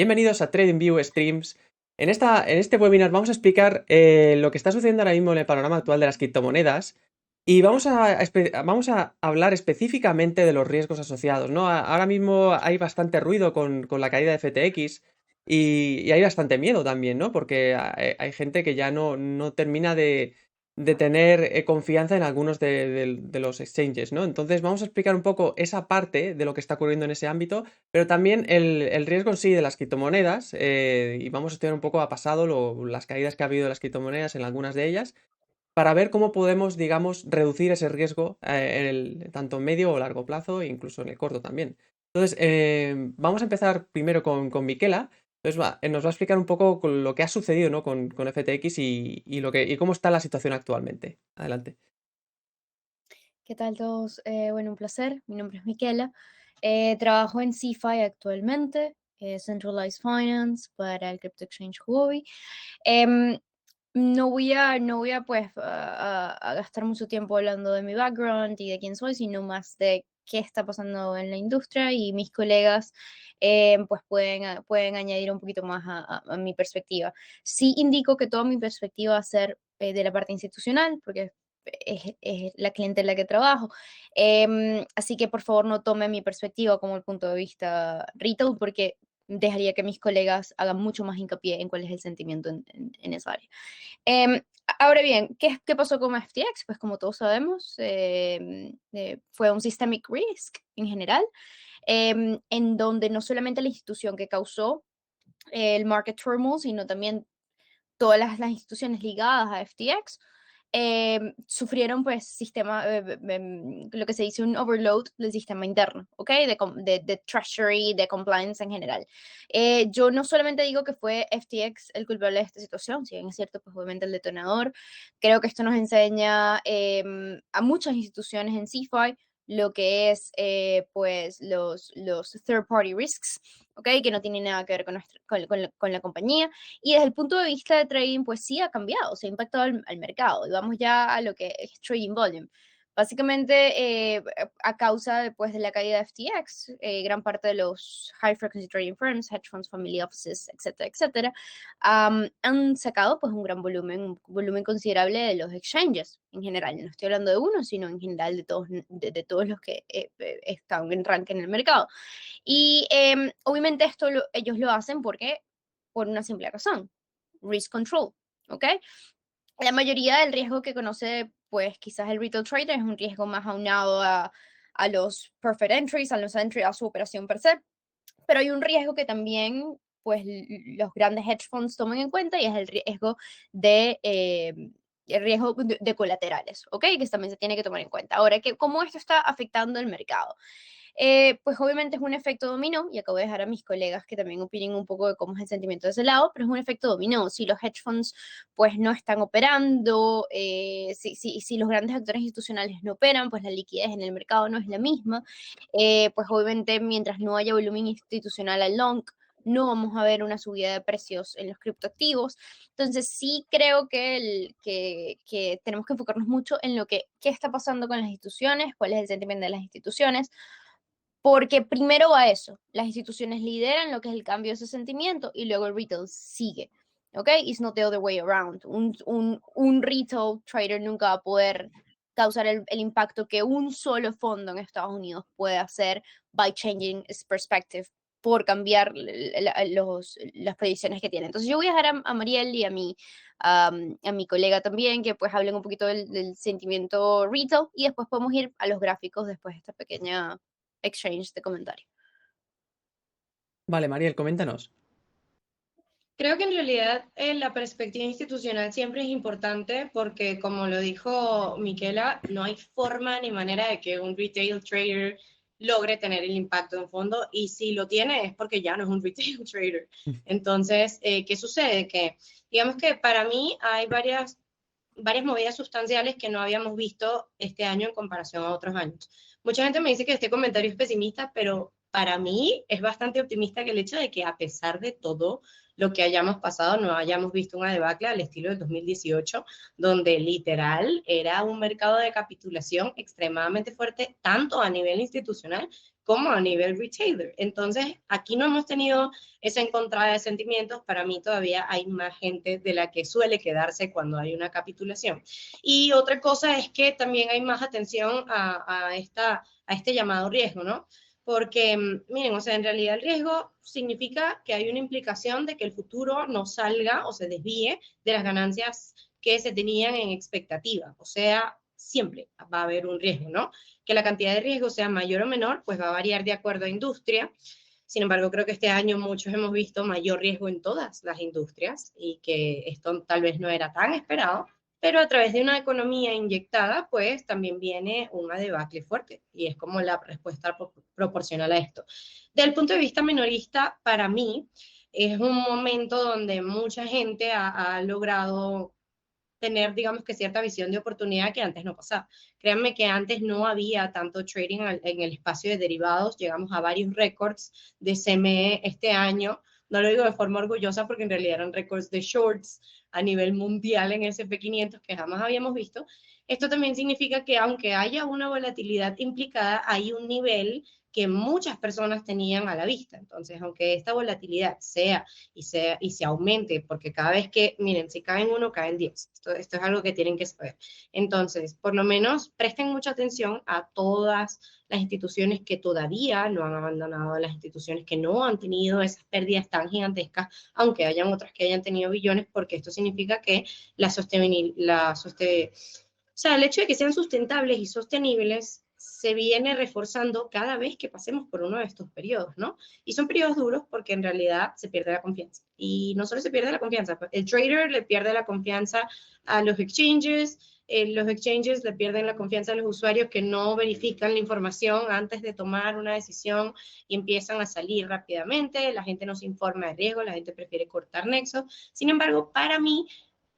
Bienvenidos a TradingView Streams. En este webinar vamos a explicar lo que está sucediendo ahora mismo en el panorama actual de las criptomonedas y vamos a hablar específicamente de los riesgos asociados, ¿no? Ahora mismo hay bastante ruido con la caída de FTX y hay bastante miedo también, ¿no? Porque hay gente que ya no termina de tener confianza en algunos de los exchanges, ¿no? Entonces vamos a explicar un poco esa parte de lo que está ocurriendo en ese ámbito, pero también el riesgo en sí de las criptomonedas, y vamos a estudiar un poco a pasado las caídas que ha habido de las criptomonedas en algunas de ellas, para ver cómo podemos, digamos, reducir ese riesgo tanto en medio o largo plazo, e incluso en el corto también. Entonces, vamos a empezar primero con Miquela. Entonces, nos va a explicar un poco con lo que ha sucedido, ¿no? con FTX y cómo está la situación actualmente. Adelante. ¿Qué tal todos? Bueno, un placer. Mi nombre es Miquela. Trabajo en CeFi actualmente, Centralized Finance para el Crypto Exchange Huobi. Em, no voy a pues a gastar mucho tiempo hablando de mi background y de quién soy, sino más de qué está pasando en la industria y mis colegas pues pueden añadir un poquito más a mi perspectiva. Sí indico que toda mi perspectiva va a ser de la parte institucional, porque es la clientela que trabajo. Así que por favor no tome mi perspectiva como el punto de vista retail, porque dejaría que mis colegas hagan mucho más hincapié en cuál es el sentimiento en esa área. Em, Ahora bien, ¿qué pasó con FTX? Pues como todos sabemos, fue un systemic risk en general, en donde no solamente la institución que causó el market turmoil, sino también todas las instituciones ligadas a FTX sufrieron pues lo que se dice un overload del sistema interno, ¿ok? De treasury, de compliance en general. Yo no solamente digo que fue FTX el culpable de esta situación, si bien es cierto, pues obviamente el detonador. Creo que esto nos enseña a muchas instituciones en CeFi lo que es pues los third party risks, ¿ok? Que no tienen nada que ver con la compañía. Y desde el punto de vista de trading, pues sí ha cambiado, se ha impactado al mercado. Y vamos ya a lo que es trading volume. Básicamente, a causa después de la caída de FTX, gran parte de los high frequency trading firms, hedge funds, family offices, etcétera, etcétera, han sacado pues un volumen considerable de los exchanges en general. No estoy hablando de uno, sino en general de todos los que están en rank en el mercado. Y obviamente ellos lo hacen por una simple razón, risk control, ¿ok? La mayoría del riesgo que conoce, pues quizás el retail trader es un riesgo más aunado a los perfect entries, a los entries, a su operación per se, pero hay un riesgo que también, pues los grandes hedge funds toman en cuenta y es el riesgo de colaterales, ¿ok? Que también se tiene que tomar en cuenta. Ahora, ¿cómo esto está afectando el mercado? Pues obviamente es un efecto dominó, y acabo de dejar a mis colegas que también opinen un poco de cómo es el sentimiento de ese lado, pero es un efecto dominó. Si los hedge funds pues no están operando, si los grandes actores institucionales no operan, pues la liquidez en el mercado no es la misma. Pues obviamente mientras no haya volumen institucional al long, no vamos a ver una subida de precios en los criptoactivos. Entonces sí creo que tenemos que enfocarnos mucho en qué está pasando con las instituciones, cuál es el sentimiento de las instituciones, porque primero va eso, las instituciones lideran lo que es el cambio de ese sentimiento y luego el retail sigue, ¿ok? It's not the other way around. Un retail trader nunca va a poder causar el impacto que un solo fondo en Estados Unidos puede hacer by changing its perspective, por cambiar las predicciones que tiene. Entonces yo voy a dejar a Mariel y a mi colega también que pues hablen un poquito del sentimiento retail y después podemos ir a los gráficos después de esta pequeña exchange de comentarios. Vale, Mariel, coméntanos. Creo que en realidad la perspectiva institucional siempre es importante porque, como lo dijo Miquela, no hay forma ni manera de que un retail trader logre tener el impacto en fondo, y si lo tiene es porque ya no es un retail trader. Entonces, ¿qué sucede? Que digamos que para mí hay varias movidas sustanciales que no habíamos visto este año en comparación a otros años. Mucha gente me dice que este comentario es pesimista, pero para mí es bastante optimista que el hecho de que a pesar de todo lo que hayamos pasado, no hayamos visto una debacle al estilo del 2018, donde literal era un mercado de capitulación extremadamente fuerte, tanto a nivel institucional como a nivel retailer. Entonces, aquí no hemos tenido esa encontrada de sentimientos. Para mí todavía hay más gente de la que suele quedarse cuando hay una capitulación. Y otra cosa es que también hay más atención a este llamado riesgo, ¿no? Porque, miren, o sea, en realidad el riesgo significa que hay una implicación de que el futuro no salga o se desvíe de las ganancias que se tenían en expectativa. O sea, siempre va a haber un riesgo, ¿no? Que la cantidad de riesgo sea mayor o menor, pues va a variar de acuerdo a industria. Sin embargo, creo que este año muchos hemos visto mayor riesgo en todas las industrias y que esto tal vez no era tan esperado, pero a través de una economía inyectada, pues también viene una debacle fuerte y es como la respuesta proporcional a esto. Desde el punto de vista minorista, para mí es un momento donde mucha gente ha logrado tener, digamos que cierta visión de oportunidad que antes no pasaba. Créanme que antes no había tanto trading en el espacio de derivados, llegamos a varios récords de CME este año, no lo digo de forma orgullosa porque en realidad eran récords de shorts a nivel mundial en S&P 500 que jamás habíamos visto. Esto también significa que aunque haya una volatilidad implicada, hay un nivel que muchas personas tenían a la vista. Entonces, aunque esta volatilidad sea y se aumente, porque cada vez que, miren, si caen uno, caen 10. Esto es algo que tienen que saber. Entonces, por lo menos presten mucha atención a todas las instituciones que todavía no han abandonado, a las instituciones que no han tenido esas pérdidas tan gigantescas, aunque hayan otras que hayan tenido billones, porque esto significa que o sea, el hecho de que sean sustentables y sostenibles se viene reforzando cada vez que pasemos por uno de estos periodos, ¿no? Y son periodos duros porque en realidad se pierde la confianza. Y no solo se pierde la confianza, el trader le pierde la confianza a los exchanges le pierden la confianza a los usuarios que no verifican la información antes de tomar una decisión y empiezan a salir rápidamente, la gente no se informa de riesgo, la gente prefiere cortar nexos. Sin embargo, para mí,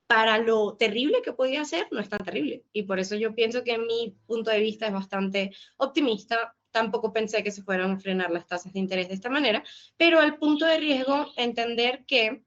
para lo terrible que podía ser, no es tan terrible. Y por eso yo pienso que mi punto de vista es bastante optimista. Tampoco pensé que se fueran a frenar las tasas de interés de esta manera, pero al punto de riesgo, entender que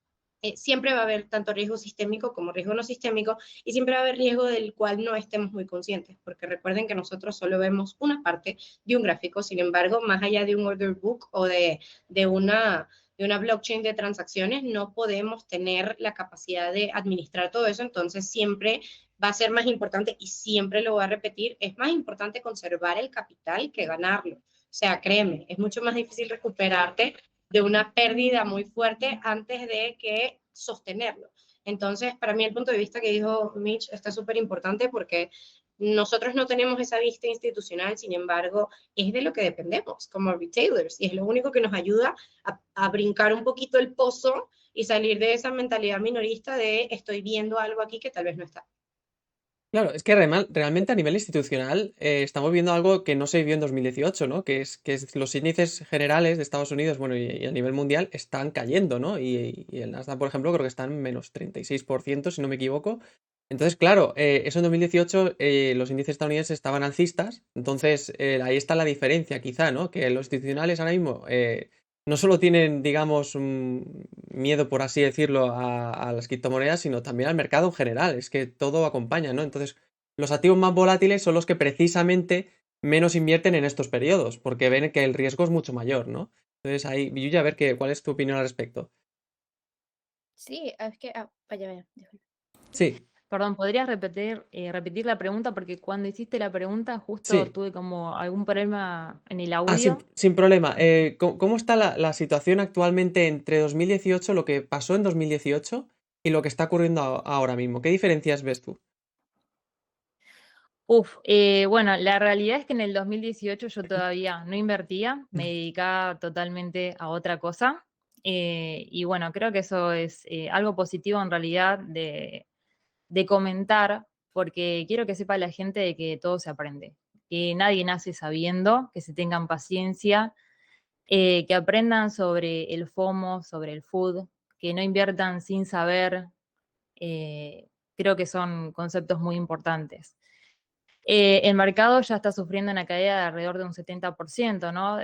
siempre va a haber tanto riesgo sistémico como riesgo no sistémico y siempre va a haber riesgo del cual no estemos muy conscientes, porque recuerden que nosotros solo vemos una parte de un gráfico, sin embargo, más allá de un order book o de una blockchain de transacciones, no podemos tener la capacidad de administrar todo eso, entonces siempre va a ser más importante, y siempre lo voy a repetir, es más importante conservar el capital que ganarlo. O sea, créeme, es mucho más difícil recuperarte de una pérdida muy fuerte antes de que sostenerlo. Entonces, para mí el punto de vista que dijo Mitch está súper importante porque nosotros no tenemos esa vista institucional, sin embargo, es de lo que dependemos como retailers y es lo único que nos ayuda a brincar un poquito el pozo y salir de esa mentalidad minorista de estoy viendo algo aquí que tal vez no está. Claro, es que realmente a nivel institucional estamos viendo algo que no se vivió en 2018, ¿no? Que es los índices generales de Estados Unidos, bueno, y a nivel mundial están cayendo, ¿no? Y el Nasdaq, por ejemplo, creo que está en menos 36%, si no me equivoco. Entonces, claro, eso en 2018 los índices estadounidenses estaban alcistas, entonces ahí está la diferencia quizá, ¿no? Que los institucionales ahora mismo no solo tienen, digamos, miedo, por así decirlo, a las criptomonedas, sino también al mercado en general. Es que todo acompaña, ¿no? Entonces, los activos más volátiles son los que precisamente menos invierten en estos periodos, porque ven que el riesgo es mucho mayor, ¿no? Entonces, ahí, Yuya, a ver cuál es tu opinión al respecto. Sí, es que, vaya, vaya, disculpa. Sí, Perdón, ¿podrías repetir la pregunta? Porque cuando hiciste la pregunta justo sí. tuve como algún problema en el Sin, audio. sin problema. ¿Cómo está la situación actualmente entre 2018, lo que pasó en 2018 y lo que está ocurriendo ahora mismo? ¿Qué diferencias ves tú? Bueno, la realidad es que en el 2018 yo todavía no invertía, me dedicaba totalmente a otra cosa. Y bueno, creo que eso es algo positivo en realidad de comentar, porque quiero que sepa la gente de que todo se aprende, que nadie nace sabiendo, que se tengan paciencia, que aprendan sobre el FOMO, sobre el food, que no inviertan sin saber. Creo que son conceptos muy importantes. El mercado ya está sufriendo una caída de alrededor de un 70%, ¿no?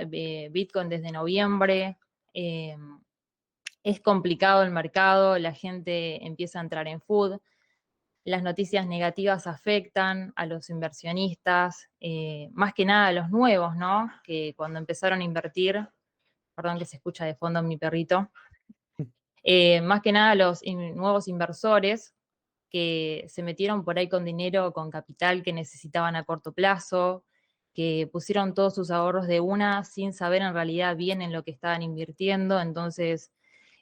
Bitcoin desde noviembre. eh, es complicado el mercado, la gente empieza a entrar en food. las noticias negativas afectan a los inversionistas, más que nada a los nuevos, ¿no? Que cuando empezaron a invertir, perdón que se escucha de fondo mi perrito, más que nada a los nuevos inversores que se metieron por ahí con dinero, con capital que necesitaban a corto plazo, que pusieron todos sus ahorros de una sin saber en realidad bien en lo que estaban invirtiendo. Entonces,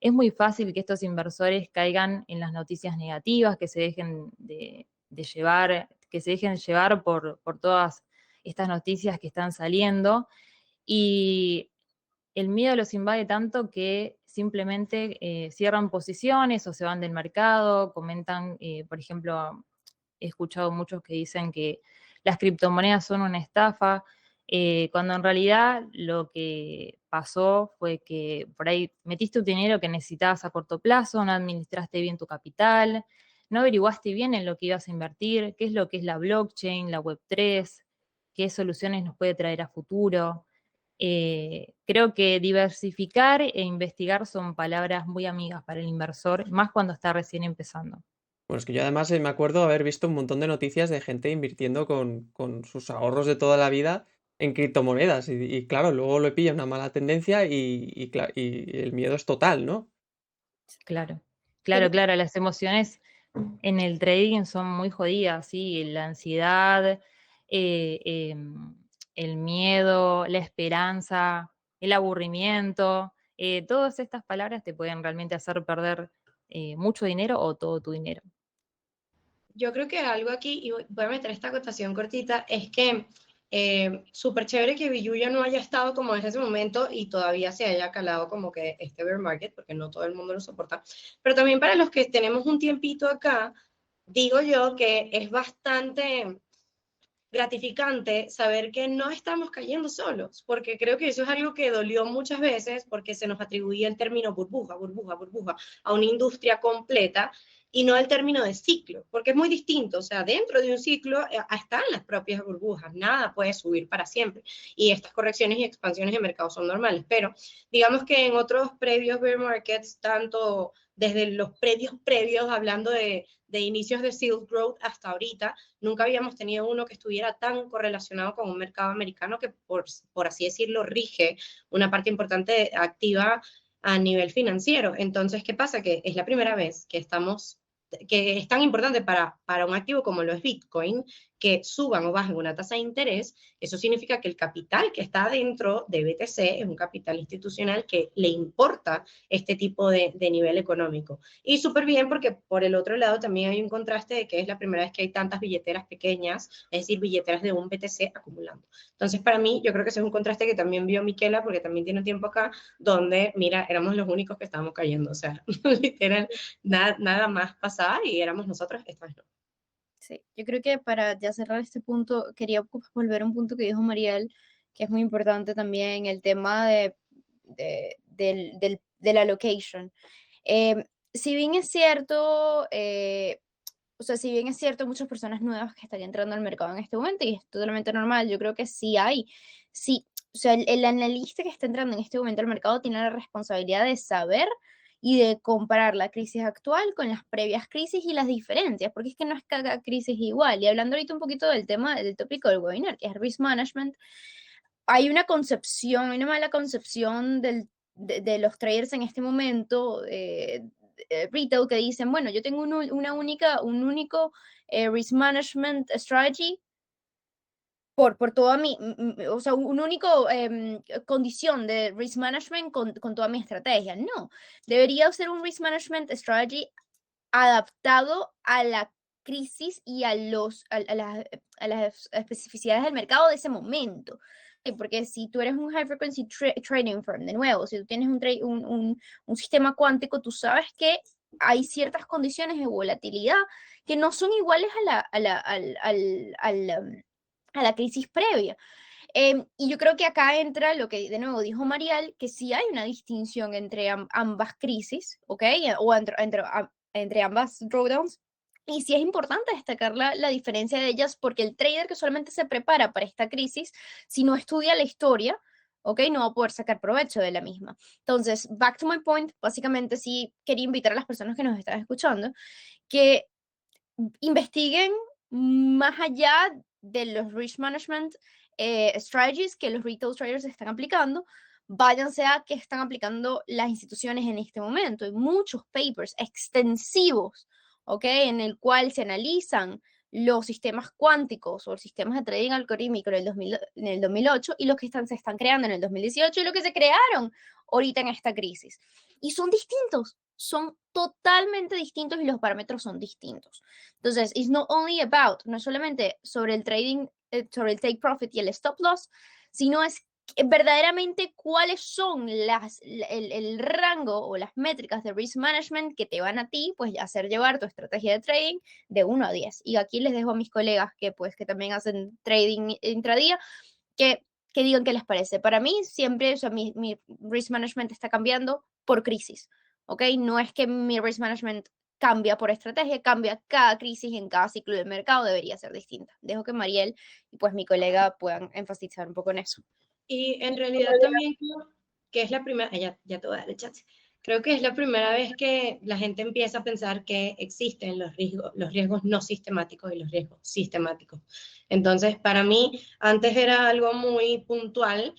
es muy fácil que estos inversores caigan en las noticias negativas, que se dejen de llevar, que se dejen llevar por todas estas noticias que están saliendo. Y el miedo los invade tanto que simplemente cierran posiciones o se van del mercado, comentan, por ejemplo, he escuchado muchos que dicen que las criptomonedas son una estafa, cuando en realidad lo que pasó fue que por ahí metiste un dinero que necesitabas a corto plazo, no administraste bien tu capital, no averiguaste bien en lo que ibas a invertir, qué es lo que es la blockchain, la Web3, qué soluciones nos puede traer a futuro. Creo que diversificar e investigar son palabras muy amigas para el inversor, más cuando está recién empezando. Bueno, es que yo además me acuerdo haber visto un montón de noticias de gente invirtiendo con sus ahorros de toda la vida en criptomonedas. Y claro, luego le pilla una mala tendencia y el miedo es total, ¿no? Claro, Yo claro, claro, las emociones en el trading son muy jodidas, sí, la ansiedad, eh, el miedo, la esperanza, el aburrimiento, todas estas palabras te pueden realmente hacer perder mucho dinero o todo tu dinero. Yo creo que algo aquí, y voy a meter esta acotación cortita, es que súper chévere que Billuya no haya estado como en ese momento y todavía se haya calado como que este bear market, porque no todo el mundo lo soporta. Pero también para los que tenemos un tiempito acá, digo yo que es bastante gratificante saber que no estamos cayendo solos, porque creo que eso es algo que dolió muchas veces porque se nos atribuía el término burbuja, burbuja, burbuja a una industria completa y no el término de ciclo, porque es muy distinto, o sea, dentro de un ciclo están las propias burbujas, nada puede subir para siempre y estas correcciones y expansiones de mercado son normales, pero digamos que en otros previos bear markets, tanto desde los previos, hablando de inicios de Silk Road hasta ahorita, nunca habíamos tenido uno que estuviera tan correlacionado con un mercado americano que, por así decirlo, rige una parte importante activa a nivel financiero. Entonces, ¿qué pasa? Que es la primera vez que es tan importante para un activo como lo es Bitcoin, que suban o bajen una tasa de interés. Eso significa que el capital que está dentro de BTC es un capital institucional que le importa este tipo de nivel económico. Y súper bien porque por el otro lado también hay un contraste de que es la primera vez que hay tantas billeteras pequeñas, es decir, billeteras de un BTC acumulando. Entonces, para mí, yo creo que ese es un contraste que también vio Miquela, porque también tiene tiempo acá, donde, mira, éramos los únicos que estábamos cayendo, o sea, literal, nada más pasaba y éramos nosotros, esta vez no. Sí, yo creo que para ya cerrar este punto, quería volver a un punto que dijo Mariel, que es muy importante también, el tema del allocation. Si bien es cierto, o sea, si bien es cierto, muchas personas nuevas que están entrando al mercado en este momento, y es totalmente normal, yo creo que sí, o sea, el analista que está entrando en este momento al mercado tiene la responsabilidad de saber y de comparar la crisis actual con las previas crisis y las diferencias, porque es que no es cada crisis igual. Y hablando ahorita un poquito del tema, del tópico del webinar, que es risk management, hay una concepción, hay una mala concepción de los traders en este momento, retail, que dicen, bueno, yo tengo un único risk management strategy por toda o sea, un único condición de risk management con toda mi estrategia. No, debería ser un risk management strategy adaptado a la crisis y a las especificidades del mercado de ese momento. Porque si tú eres un high frequency trading firm, de nuevo, si tú tienes un sistema cuántico, tú sabes que hay ciertas condiciones de volatilidad que no son iguales a la crisis previa. Y yo creo que acá entra lo que de nuevo dijo Marial, que sí hay una distinción entre ambas crisis, ¿ok? O entre ambas drawdowns. Y sí es importante destacar la diferencia de ellas, porque el trader que solamente se prepara para esta crisis, si no estudia la historia, ¿ok? No va a poder sacar provecho de la misma. Entonces, back to my point, básicamente sí quería invitar a las personas que nos están escuchando, que investiguen más allá de los risk management strategies que los retail traders están aplicando, váyanse a qué están aplicando las instituciones en este momento. Hay muchos papers extensivos, ¿ok? En el cual se analizan los sistemas cuánticos o los sistemas de trading algorítmico en el 2008 y los que se están creando en el 2018 y los que se crearon ahorita en esta crisis. Y son distintos, son totalmente distintos y los parámetros son distintos. Entonces, it's not only about, no es solamente sobre el trading, sobre el take profit y el stop loss, sino es verdaderamente cuáles son el rango o las métricas de risk management que te van a ti, pues, hacer llevar tu estrategia de trading de 1 a 10. Y aquí les dejo a mis colegas que, pues, que también hacen trading intradía, que digan qué les parece. Para mí, siempre, o sea, mi risk management está cambiando por crisis, ¿ok? No es que mi risk management cambia por estrategia, cambia cada crisis en cada ciclo del mercado, debería ser distinta. Dejo que Mariel y pues mi colega puedan enfatizar un poco en eso. Y en realidad también creo que es la primera, ya te voy a dar el chat. Creo que es la primera vez que la gente empieza a pensar que existen los riesgos no sistemáticos y los riesgos sistemáticos. Entonces, para mí, antes era algo muy puntual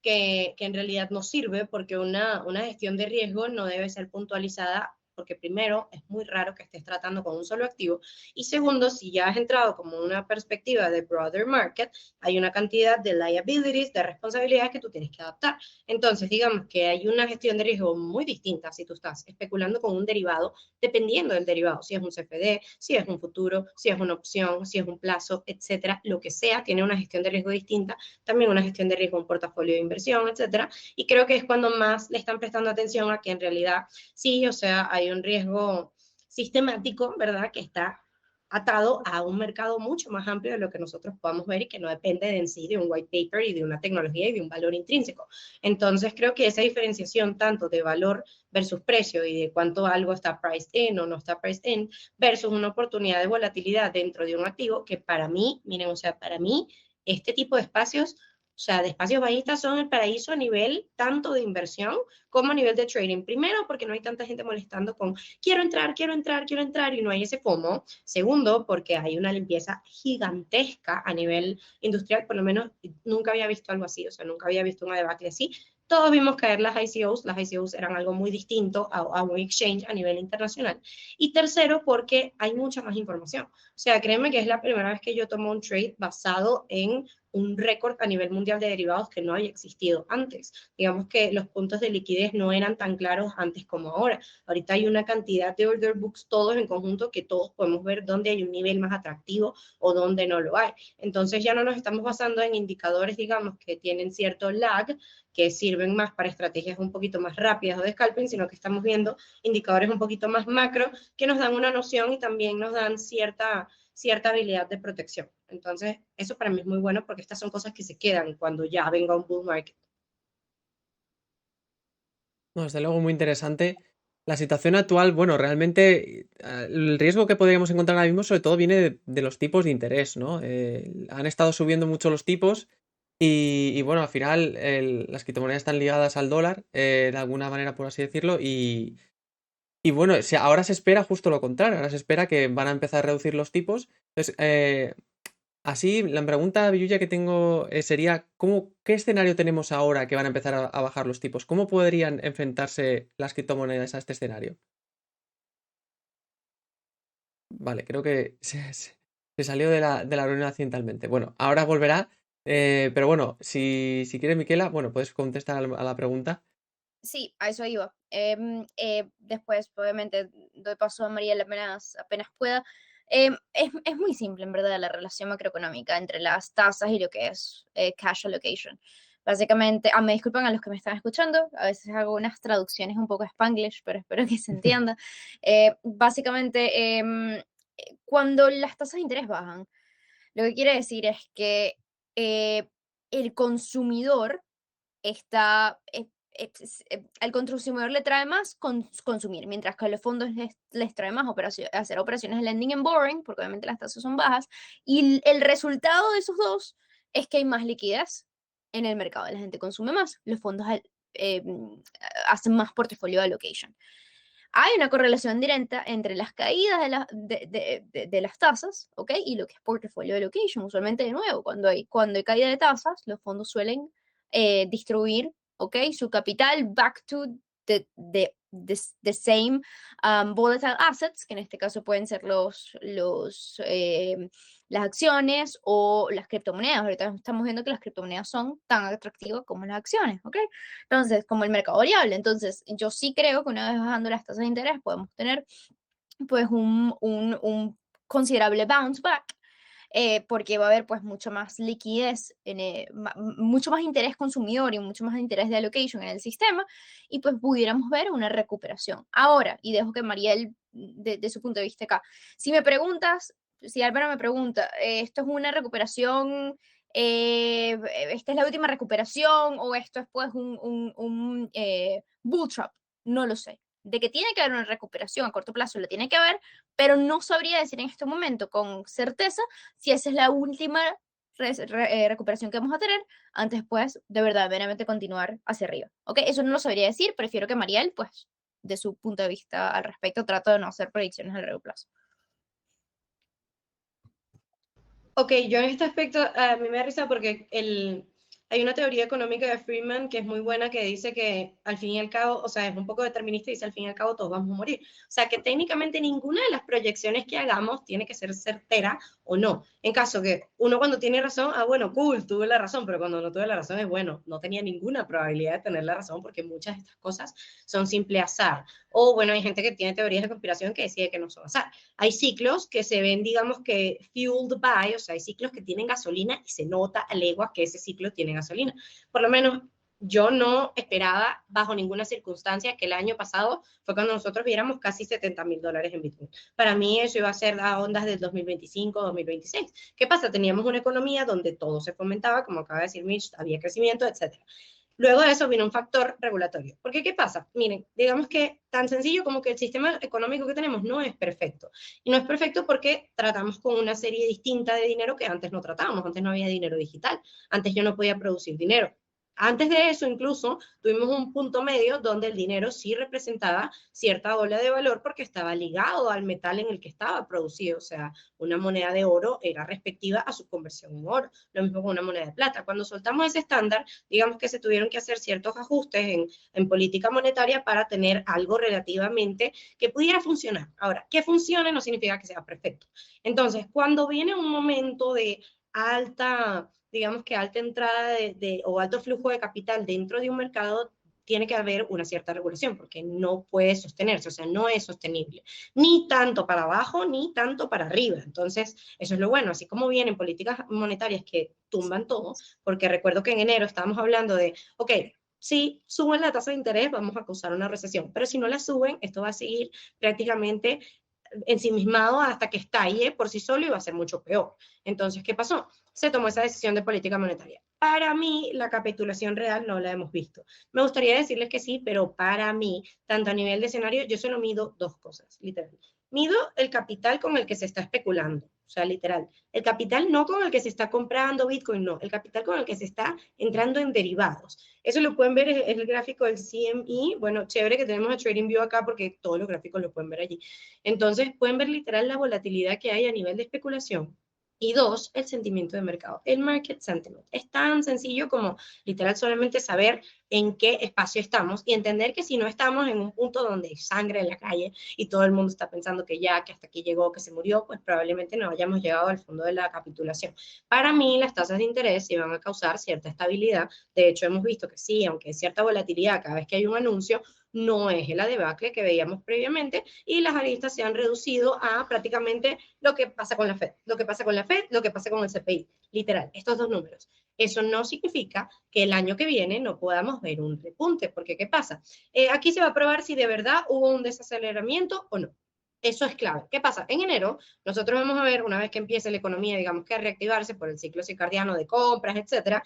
que en realidad no sirve porque una gestión de riesgo no debe ser puntualizada porque primero es muy raro que estés tratando con un solo activo y segundo, si ya has entrado como una perspectiva de broader market, hay una cantidad de liabilities, de responsabilidades que tú tienes que adaptar. Entonces, digamos que hay una gestión de riesgo muy distinta si tú estás especulando con un derivado, dependiendo del derivado, si es un CFD, si es un futuro, si es una opción, si es un plazo, etcétera, lo que sea, tiene una gestión de riesgo distinta, también una gestión de riesgo, un portafolio de inversión, etcétera, y creo que es cuando más le están prestando atención a que en realidad sí, o sea, hay un riesgo sistemático, ¿verdad?, que está atado a un mercado mucho más amplio de lo que nosotros podamos ver y que no depende de en sí de un white paper y de una tecnología y de un valor intrínseco. Entonces creo que esa diferenciación tanto de valor versus precio y de cuánto algo está priced in o no está priced in versus una oportunidad de volatilidad dentro de un activo que para mí, miren, o sea, para mí este tipo de espacios, o sea, de espacios bajistas son el paraíso a nivel tanto de inversión como a nivel de trading. Primero, porque no hay tanta gente molestando con quiero entrar, quiero entrar, quiero entrar y no hay ese FOMO. Segundo, porque hay una limpieza gigantesca a nivel industrial, por lo menos nunca había visto algo así, o sea, nunca había visto una debacle así. Todos vimos caer las ICOs eran algo muy distinto a un exchange a nivel internacional. Y tercero, porque hay mucha más información. O sea, créeme que es la primera vez que yo tomo un trade basado en un récord a nivel mundial de derivados que no había existido antes. Digamos que los puntos de liquidez no eran tan claros antes como ahora. Ahorita hay una cantidad de order books todos en conjunto que todos podemos ver dónde hay un nivel más atractivo o dónde no lo hay. Entonces ya no nos estamos basando en indicadores, digamos, que tienen cierto lag, que sirven más para estrategias un poquito más rápidas o de scalping, sino que estamos viendo indicadores un poquito más macro que nos dan una noción y también nos dan cierta habilidad de protección. Entonces, eso para mí es muy bueno porque estas son cosas que se quedan cuando ya venga un bull market. No, desde luego muy interesante. La situación actual, bueno, realmente el riesgo que podríamos encontrar ahora mismo sobre todo viene de los tipos de interés, ¿no? Han estado subiendo mucho los tipos y, bueno, al final las criptomonedas están ligadas al dólar, de alguna manera, por así decirlo, y bueno, ahora se espera justo lo contrario, ahora se espera que van a empezar a reducir los tipos. Entonces, así, la pregunta, Villuya, que tengo sería, ¿qué escenario tenemos ahora que van a empezar a bajar los tipos? ¿Cómo podrían enfrentarse las criptomonedas a este escenario? Vale, creo que se salió de la reunión accidentalmente. Bueno, ahora volverá, pero bueno, si quieres, Miquela, bueno, puedes contestar a la pregunta. Sí, a eso iba. Después, obviamente, doy paso a Mariela apenas pueda. Es muy simple, en verdad, la relación macroeconómica entre las tasas y lo que es cash allocation. Básicamente, me disculpan a los que me están escuchando, a veces hago unas traducciones un poco spanglish, pero espero que se entienda. Básicamente, cuando las tasas de interés bajan, lo que quiere decir es que el consumidor está, al consumidor le trae más consumir, mientras que a los fondos les trae más hacer operaciones de lending and borrowing, porque obviamente las tasas son bajas, y el resultado de esos dos es que hay más liquidez en el mercado, la gente consume más, los fondos hacen más portfolio allocation. hay una correlación directa entre las caídas de las tasas, ¿ok? Y lo que es portfolio allocation. Usualmente, de nuevo, cuando hay caída de tasas, los fondos suelen distribuir, ¿ok? Su capital back to the same volatile assets, que en este caso pueden ser las acciones o las criptomonedas. Ahorita estamos viendo que las criptomonedas son tan atractivas como las acciones, ¿ok? Entonces, como el mercado variable. Entonces, yo sí creo que una vez bajando las tasas de interés podemos tener pues un considerable bounce back, porque va a haber pues mucho más liquidez, mucho más interés consumidor y mucho más interés de allocation en el sistema, y pues pudiéramos ver una recuperación. Ahora, y dejo que Mariel, de su punto de vista acá, si me preguntas, si Álvaro me pregunta, ¿esto es una recuperación, esta es la última recuperación o esto es pues un bull trap? No lo sé. De que tiene que haber una recuperación a corto plazo, la tiene que haber, pero no sabría decir en este momento con certeza si esa es la última recuperación que vamos a tener, antes pues de verdaderamente continuar hacia arriba. ¿Ok? Eso no lo sabría decir, prefiero que Mariel, pues, de su punto de vista al respecto, trato de no hacer predicciones a largo plazo. Ok, yo en este aspecto, a mí me da risa porque hay una teoría económica de Friedman que es muy buena, que dice que al fin y al cabo, o sea, es un poco determinista y dice al fin y al cabo todos vamos a morir. O sea, que técnicamente ninguna de las proyecciones que hagamos tiene que ser certera o no. En caso que uno cuando tiene razón, bueno, cool, tuve la razón, pero cuando no tuve la razón es bueno, no tenía ninguna probabilidad de tener la razón porque muchas de estas cosas son simple azar. O bueno, hay gente que tiene teorías de conspiración que decide que no son azar. Hay ciclos que se ven, digamos que fueled by, o sea, hay ciclos que tienen gasolina y se nota a leguas que ese ciclo tiene gasolina. Por lo menos yo no esperaba bajo ninguna circunstancia que el año pasado fue cuando nosotros viéramos casi $70,000 en Bitcoin. Para mí eso iba a ser las ondas del 2025, 2026. ¿Qué pasa? Teníamos una economía donde todo se fomentaba, como acaba de decir Mitch, había crecimiento, etcétera. Luego de eso vino un factor regulatorio. Porque, ¿qué pasa? Miren, digamos que tan sencillo como que el sistema económico que tenemos no es perfecto. Y no es perfecto porque tratamos con una serie distinta de dinero que antes no tratábamos. Antes no había dinero digital. Antes yo no podía producir dinero. Antes de eso, incluso, tuvimos un punto medio donde el dinero sí representaba cierta ola de valor porque estaba ligado al metal en el que estaba producido. O sea, una moneda de oro era respectiva a su conversión en oro. Lo mismo con una moneda de plata. Cuando soltamos ese estándar, digamos que se tuvieron que hacer ciertos ajustes en política monetaria para tener algo relativamente que pudiera funcionar. Ahora, que funcione no significa que sea perfecto. Entonces, cuando viene un momento de alta, digamos que alta entrada o alto flujo de capital dentro de un mercado, tiene que haber una cierta regulación, porque no puede sostenerse, o sea, no es sostenible, ni tanto para abajo, ni tanto para arriba. Entonces, eso es lo bueno, así como vienen políticas monetarias que tumban todo, porque recuerdo que en enero estábamos hablando de, ok, si suben la tasa de interés, vamos a causar una recesión, pero si no la suben, esto va a seguir prácticamente ensimismado hasta que estalle por sí solo y va a ser mucho peor. Entonces, ¿qué pasó? Se tomó esa decisión de política monetaria. Para mí, la capitulación real no la hemos visto. Me gustaría decirles que sí, pero para mí, tanto a nivel de escenario, yo solo mido dos cosas, literal. Mido el capital con el que se está especulando, o sea, literal. El capital no con el que se está comprando Bitcoin, no. El capital con el que se está entrando en derivados. Eso lo pueden ver en el gráfico del CME. Bueno, chévere que tenemos a TradingView acá porque todos los gráficos lo pueden ver allí. Entonces, pueden ver literal la volatilidad que hay a nivel de especulación. Y dos, el sentimiento de mercado, el market sentiment. Es tan sencillo como literal solamente saber en qué espacio estamos y entender que si no estamos en un punto donde hay sangre en la calle y todo el mundo está pensando que ya, que hasta aquí llegó, que se murió, pues probablemente no hayamos llegado al fondo de la capitulación. Para mí, las tasas de interés iban a causar cierta estabilidad. De hecho, hemos visto que sí, aunque hay cierta volatilidad cada vez que hay un anuncio, no es la debacle que veíamos previamente y las aristas se han reducido a prácticamente lo que pasa con la Fed, lo que pasa con la Fed, lo que pasa con el CPI, literal, estos dos números. Eso no significa que el año que viene no podamos ver un repunte, porque ¿qué pasa? Aquí se va a probar si de verdad hubo un desaceleramiento o no. Eso es clave. ¿Qué pasa? En enero, nosotros vamos a ver, una vez que empiece la economía, digamos que a reactivarse por el ciclo circadiano de compras, etcétera,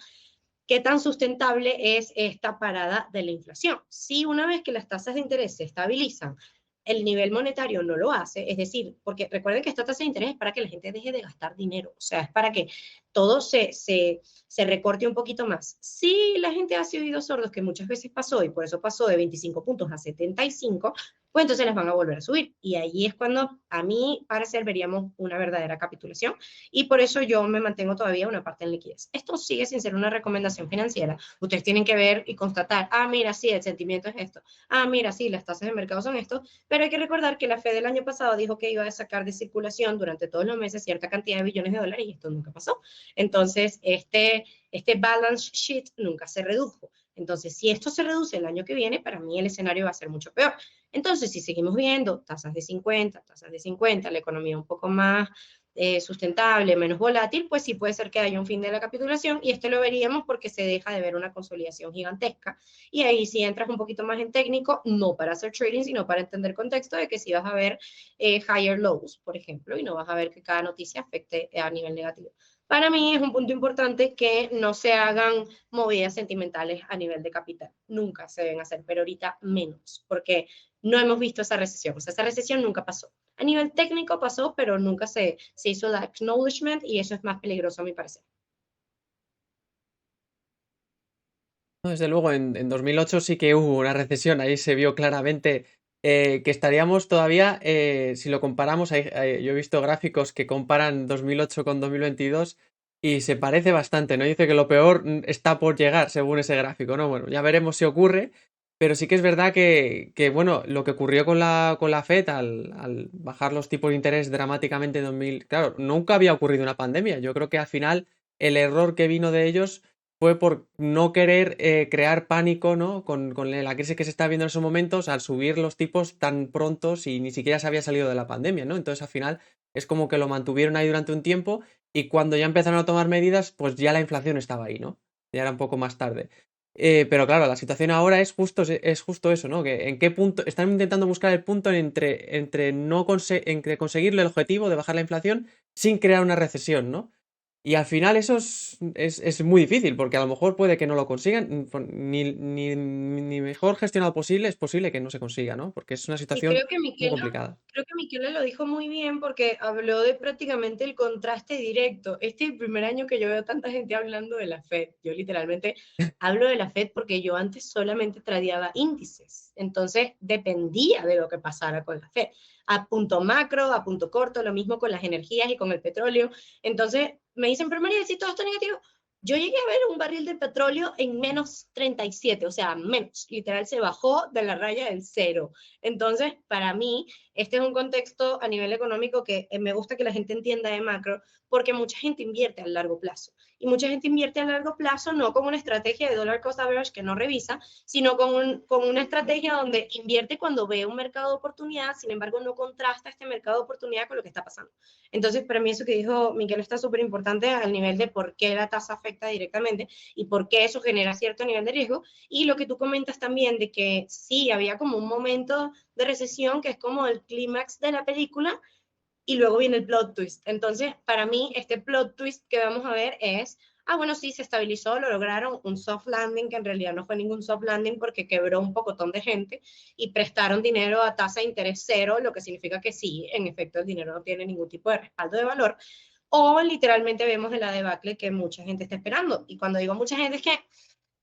qué tan sustentable es esta parada de la inflación. Si una vez que las tasas de interés se estabilizan, el nivel monetario no lo hace, es decir, porque recuerden que esta tasa de interés es para que la gente deje de gastar dinero, o sea, es para que todo se recorte un poquito más. Si la gente hace oídos sordos, que muchas veces pasó, y por eso pasó de 25 puntos a 75, pues entonces las van a volver a subir. Y ahí es cuando, a mi parecer, veríamos una verdadera capitulación. Y por eso yo me mantengo todavía una parte en liquidez. Esto sigue sin ser una recomendación financiera. Ustedes tienen que ver y constatar, mira, sí, el sentimiento es esto. Mira, sí, las tasas de mercado son esto. Pero hay que recordar que la Fed el año pasado dijo que iba a sacar de circulación durante todos los meses cierta cantidad de billones de dólares y esto nunca pasó. Entonces, este balance sheet nunca se redujo. Entonces, si esto se reduce el año que viene, para mí el escenario va a ser mucho peor. Entonces, si seguimos viendo tasas de 50, la economía un poco más sustentable, menos volátil, pues sí puede ser que haya un fin de la capitulación y esto lo veríamos porque se deja de ver una consolidación gigantesca. Y ahí si entras un poquito más en técnico, no para hacer trading, sino para entender contexto de que si vas a ver higher lows, por ejemplo, y no vas a ver que cada noticia afecte a nivel negativo. Para mí es un punto importante que no se hagan movidas sentimentales a nivel de capital. Nunca se deben hacer, pero ahorita menos, porque no hemos visto esa recesión. O sea, esa recesión nunca pasó. A nivel técnico pasó, pero nunca se hizo el acknowledgement y eso es más peligroso a mi parecer. No, desde luego, en 2008 sí que hubo una recesión, ahí se vio claramente que estaríamos todavía, si lo comparamos, yo he visto gráficos que comparan 2008 con 2022 y se parece bastante, ¿no? Dice que lo peor está por llegar, según ese gráfico, ¿no? Bueno, ya veremos si ocurre, pero sí que es verdad bueno, lo que ocurrió con la Fed al bajar los tipos de interés dramáticamente en 2000, claro, nunca había ocurrido una pandemia, yo creo que al final el error que vino de ellos fue por no querer crear pánico, ¿no? Con la crisis que se está viendo en esos momentos al subir los tipos tan prontos y ni siquiera se había salido de la pandemia, ¿no? Entonces al final es como que lo mantuvieron ahí durante un tiempo y cuando ya empezaron a tomar medidas, pues ya la inflación estaba ahí, ¿no? Ya era un poco más tarde. Pero claro, la situación ahora es justo eso, ¿no? Que en qué punto están intentando buscar el punto entre entre conseguir el objetivo de bajar la inflación sin crear una recesión, ¿no? Y al final eso es muy difícil, porque a lo mejor puede que no lo consigan, ni mejor gestionado posible, es posible que no se consiga, ¿no? Porque es una Y situación muy complicada. creo que Miquela lo dijo muy bien porque habló de prácticamente el contraste directo. Este es el primer año que yo veo tanta gente hablando de la Fed. Yo literalmente hablo de la Fed porque yo antes solamente tradeaba índices. Entonces dependía de lo que pasara con la Fed. A punto macro, a punto corto, lo mismo con las energías y con el petróleo. Entonces me dicen, pero María, si todo esto es negativo, yo llegué a ver un barril de petróleo en menos 37, o sea, menos, literal se bajó de la raya del cero. Entonces, para mí, este es un contexto a nivel económico que me gusta que la gente entienda de macro, porque mucha gente invierte a largo plazo. Y mucha gente invierte a largo plazo no con una estrategia de dollar cost average que no revisa, sino con una estrategia donde invierte cuando ve un mercado de oportunidad, sin embargo, no contrasta este mercado de oportunidad con lo que está pasando. Entonces, para mí eso que dijo Miguel está súper importante al nivel de por qué la tasa afecta directamente y por qué eso genera cierto nivel de riesgo. Y lo que tú comentas también de que sí, había como un momento de recesión que es como el clímax de la película y luego viene el plot twist. Entonces, para mí, este plot twist que vamos a ver es, bueno, sí, se estabilizó, lo lograron, un soft landing, que en realidad no fue ningún soft landing porque quebró un pocotón de gente y prestaron dinero a tasa de interés cero, lo que significa que sí, en efecto, el dinero no tiene ningún tipo de respaldo de valor. O literalmente vemos la debacle que mucha gente está esperando. Y cuando digo mucha gente es que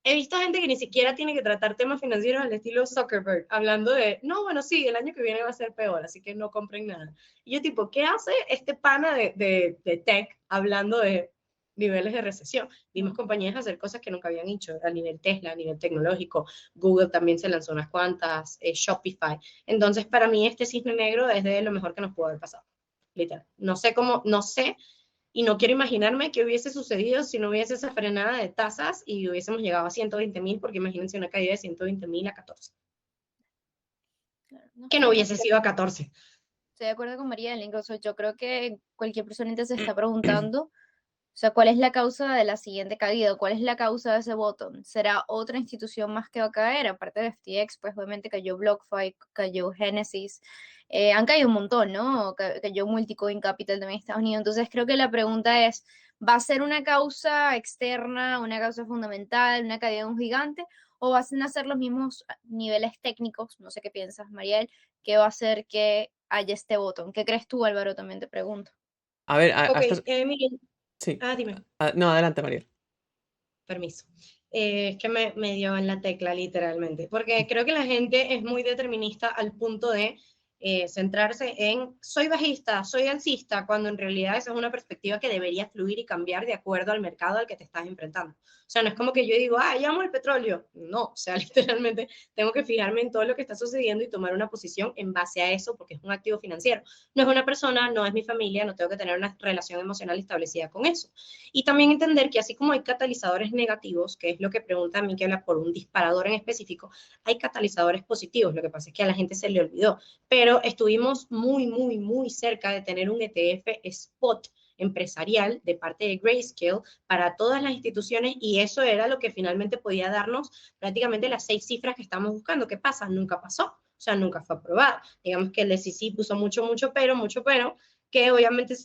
he visto gente que ni siquiera tiene que tratar temas financieros al estilo Zuckerberg, hablando de, no, bueno, sí, el año que viene va a ser peor, así que no compren nada. Y yo tipo, ¿qué hace este pana de tech hablando de niveles de recesión? Vimos compañías hacer cosas que nunca habían hecho, a nivel Tesla, a nivel tecnológico, Google también se lanzó unas cuantas, Shopify. Entonces, para mí este cisne negro es de lo mejor que nos pudo haber pasado, literal. No sé y no quiero imaginarme qué hubiese sucedido si no hubiese esa frenada de tasas y hubiésemos llegado a 120.000, porque imagínense una caída de 120.000 a 14. Claro, no, Que no hubiese sido a 14. estoy de acuerdo con María, incluso yo creo que cualquier persona se está preguntando, o sea, ¿cuál es la causa de la siguiente caída? ¿Cuál es la causa de ese bottom? ¿Será otra institución más que va a caer? Aparte de FTX, pues obviamente cayó BlockFi, cayó Genesis, han caído un montón, ¿no? Cayó Multicoin Capital también en Estados Unidos. Entonces creo que la pregunta es, ¿va a ser una causa externa, una causa fundamental, una caída de un gigante? ¿O van a ser los mismos niveles técnicos? No sé qué piensas, Mariel, que va a hacer que haya este bottom. ¿Qué crees tú, Álvaro? También te pregunto. A ver, Ok, Miguel. Sí. Dime. No, adelante, Mariel. Permiso. Es que me dio en la tecla, literalmente, porque creo que la gente es muy determinista al punto de centrarse en soy bajista, soy alcista, cuando en realidad esa es una perspectiva que debería fluir y cambiar de acuerdo al mercado al que te estás enfrentando. O sea, no es como que yo digo, llamo el petróleo. No, o sea, literalmente tengo que fijarme en todo lo que está sucediendo y tomar una posición en base a eso, porque es un activo financiero. No es una persona, no es mi familia, no tengo que tener una relación emocional establecida con eso. Y también entender que así como hay catalizadores negativos, que es lo que pregunta a mí que habla por un disparador en específico, hay catalizadores positivos. Lo que pasa es que a la gente se le olvidó, pero estuvimos muy cerca de tener un ETF spot empresarial de parte de Grayscale para todas las instituciones y eso era lo que finalmente podía darnos prácticamente las 6 cifras que estamos buscando. ¿Qué pasa? Nunca pasó, o sea, nunca fue aprobado. Digamos que el SEC puso mucho pero, que obviamente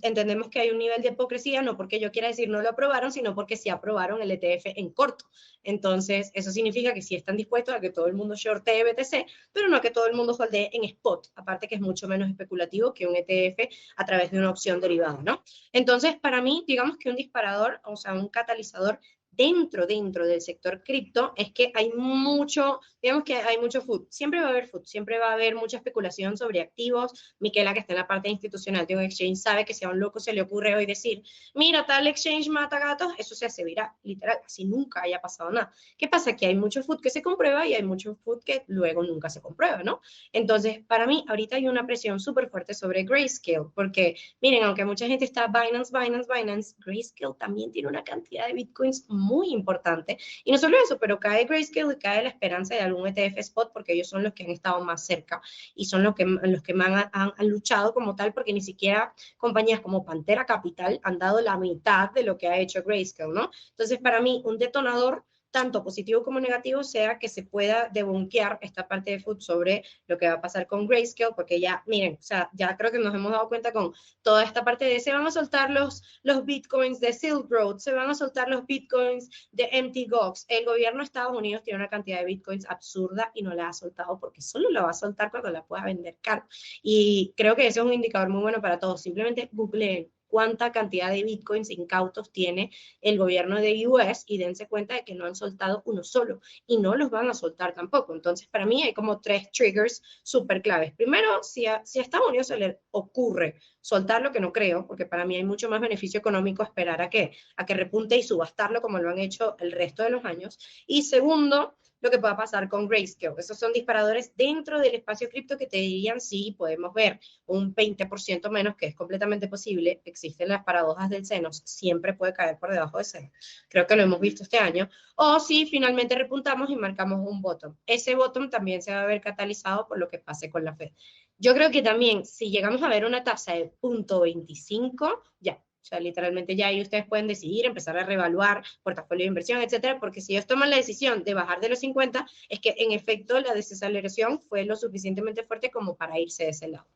entendemos que hay un nivel de hipocresía, no porque yo quiera decir no lo aprobaron, sino porque sí aprobaron el ETF en corto. Entonces, eso significa que sí están dispuestos a que todo el mundo shortee BTC, pero no a que todo el mundo holdee en spot, aparte que es mucho menos especulativo que un ETF a través de una opción derivada, ¿no? Entonces, para mí, digamos que un disparador, o sea, un catalizador dentro del sector cripto es que hay mucho, digamos que hay mucho food. Siempre va a haber food, siempre va a haber mucha especulación sobre activos. Miquela, que está en la parte institucional de un exchange, sabe que si a un loco se le ocurre hoy decir, mira, tal exchange mata gatos, eso se hace viral, literal, así nunca haya pasado nada. ¿Qué pasa? Que hay mucho food que se comprueba y hay mucho food que luego nunca se comprueba, ¿no? Entonces, para mí, ahorita hay una presión súper fuerte sobre Grayscale, porque, miren, aunque mucha gente está Binance, Grayscale también tiene una cantidad de bitcoins muy importante. Y no solo eso, pero cae Grayscale y cae la esperanza de algún ETF spot, porque ellos son los que han estado más cerca y son los que más han luchado como tal, porque ni siquiera compañías como Pantera Capital han dado la mitad de lo que ha hecho Grayscale, ¿no? Entonces, para mí, un detonador tanto positivo como negativo sea que se pueda debunkear esta parte de food sobre lo que va a pasar con Grayscale, porque ya, miren, o sea, ya creo que nos hemos dado cuenta con toda esta parte de se van a soltar los bitcoins de Silk Road, se van a soltar los bitcoins de Mt. Gox. El gobierno de Estados Unidos tiene una cantidad de bitcoins absurda y no la ha soltado porque solo la va a soltar cuando la pueda vender caro. Y creo que ese es un indicador muy bueno para todos. Simplemente googleen cuánta cantidad de bitcoins incautos tiene el gobierno de US y dense cuenta de que no han soltado uno solo y no los van a soltar tampoco. Entonces, para mí hay como 3 triggers súper claves. Primero, si a Estados Unidos se le ocurre soltarlo, que no creo, porque para mí hay mucho más beneficio económico esperar a que repunte y subastarlo como lo han hecho el resto de los años. Y segundo, lo que pueda pasar con Grayscale. Esos son disparadores dentro del espacio cripto que te dirían sí, podemos ver un 20% menos, que es completamente posible. Existen las paradojas del senos, siempre puede caer por debajo de cero. Creo que lo hemos visto este año. O si finalmente repuntamos y marcamos un bottom. Ese bottom también se va a ver catalizado por lo que pase con la Fed. Yo creo que también, si llegamos a ver una tasa de 0.25, ya, o sea, literalmente ya ahí ustedes pueden decidir, empezar a reevaluar portafolio de inversión, etcétera, porque si ellos toman la decisión de bajar de los 50, es que en efecto la desaceleración fue lo suficientemente fuerte como para irse de ese lado.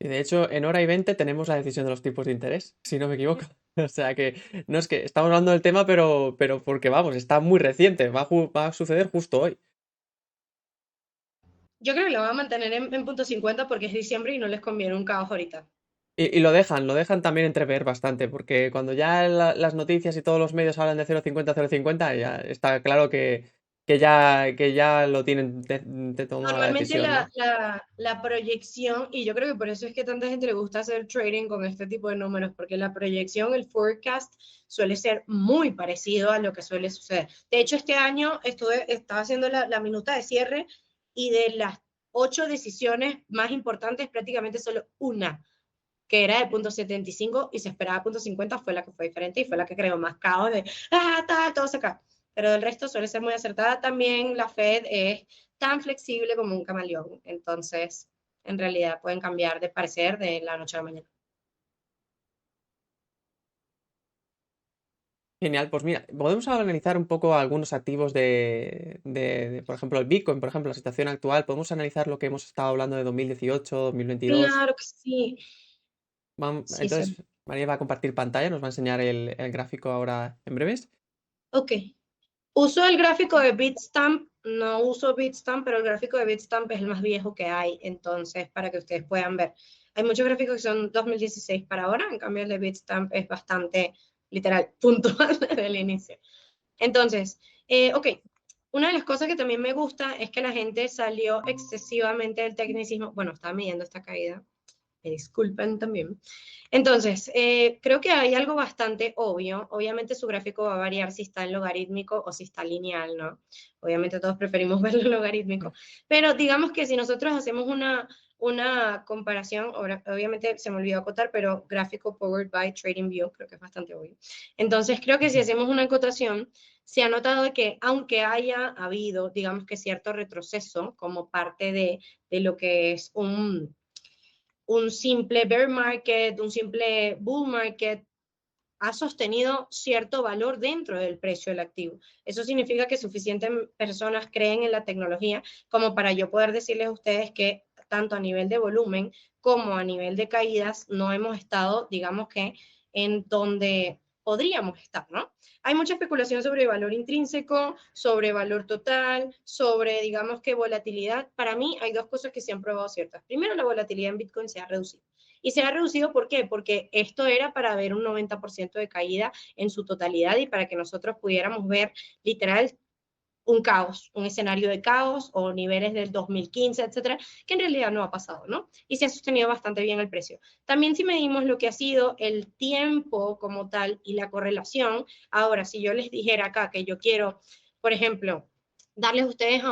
Y de hecho, en hora y 20 tenemos la decisión de los tipos de interés, si no me equivoco. O sea que no es que estamos hablando del tema, pero porque vamos, está muy reciente, va a suceder justo hoy. Yo creo que lo van a mantener en 0.50 porque es diciembre y no les conviene un caos ahorita. Y lo dejan también entrever bastante, porque cuando ya las noticias y todos los medios hablan de 0,50, 0,50, ya está claro que ya lo tienen de tomar la Normalmente decisión, ¿no? la proyección, y yo creo que por eso es que tanta gente le gusta hacer trading con este tipo de números, porque la proyección, el forecast, suele ser muy parecido a lo que suele suceder. De hecho, este año estaba haciendo la minuta de cierre y de las 8 decisiones más importantes, prácticamente solo una, que era de 0.75 y se esperaba 0.50, fue la que fue diferente y fue la que creó más caos de, todo se acá. Pero del resto suele ser muy acertada. También la Fed es tan flexible como un camaleón. Entonces, en realidad pueden cambiar de parecer de la noche a la mañana. Genial, pues mira, podemos analizar un poco algunos activos por ejemplo, el Bitcoin, por ejemplo, la situación actual. Podemos analizar lo que hemos estado hablando de 2018, 2022. Claro que sí. Sí, sí. Entonces, María va a compartir pantalla, nos va a enseñar el gráfico ahora en breves. Ok. Uso el gráfico de Bitstamp, no uso Bitstamp, pero el gráfico de Bitstamp es el más viejo que hay, entonces para que ustedes puedan ver. Hay muchos gráficos que son 2016 para ahora, en cambio el de Bitstamp es bastante literal, puntual desde el inicio. Entonces, ok, una de las cosas que también me gusta es que la gente salió excesivamente del tecnicismo. Bueno, estaba midiendo esta caída, me disculpen también. Entonces, creo que hay algo bastante obvio. Obviamente su gráfico va a variar si está en logarítmico o si está lineal, ¿no? Obviamente todos preferimos verlo en logarítmico. Pero digamos que si nosotros hacemos una comparación, obviamente se me olvidó acotar, pero gráfico powered by TradingView, creo que es bastante obvio. Entonces, creo que si hacemos una acotación, se ha notado que aunque haya habido, digamos que cierto retroceso como parte de lo que es un simple bear market, un simple bull market, ha sostenido cierto valor dentro del precio del activo. Eso significa que suficientes personas creen en la tecnología como para yo poder decirles a ustedes que tanto a nivel de volumen como a nivel de caídas no hemos estado, digamos que, en donde podríamos estar, ¿no? Hay mucha especulación sobre valor intrínseco, sobre valor total, sobre, digamos que, volatilidad. Para mí hay dos cosas que se han probado ciertas. Primero, la volatilidad en Bitcoin se ha reducido. Y se ha reducido, ¿por qué? Porque esto era para ver un 90% de caída en su totalidad y para que nosotros pudiéramos ver literal un caos, un escenario de caos o niveles del 2015, etcétera, que en realidad no ha pasado, ¿no? Y se ha sostenido bastante bien el precio. También si medimos lo que ha sido el tiempo como tal y la correlación, ahora, si yo les dijera acá que yo quiero, por ejemplo, darles a ustedes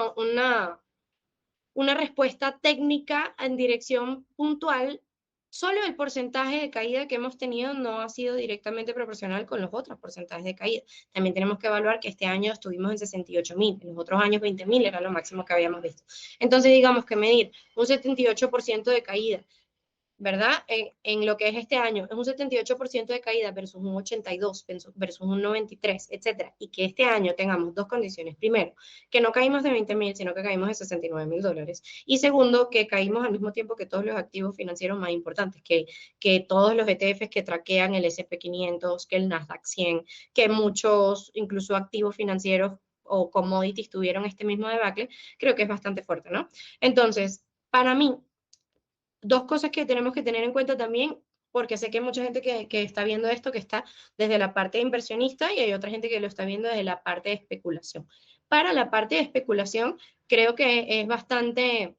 una respuesta técnica en dirección puntual, solo el porcentaje de caída que hemos tenido no ha sido directamente proporcional con los otros porcentajes de caída. También tenemos que evaluar que este año estuvimos en 68.000, en los otros años 20.000 era lo máximo que habíamos visto. Entonces, digamos que medir un 78% de caída, ¿verdad? En lo que es este año, es un 78% de caída versus un 82%, versus un 93%, etcétera. Y que este año tengamos dos condiciones. Primero, que no caímos de 20.000, sino que caímos de $69.000. Y segundo, que caímos al mismo tiempo que todos los activos financieros más importantes, que todos los ETFs que traquean el S&P 500, que el Nasdaq 100, que muchos, incluso activos financieros o commodities tuvieron este mismo debacle, creo que es bastante fuerte, ¿no? Entonces, para mí, dos cosas que tenemos que tener en cuenta también, porque sé que hay mucha gente que está viendo esto, que está desde la parte de inversionista y hay otra gente que lo está viendo desde la parte de especulación. Para la parte de especulación, creo que es bastante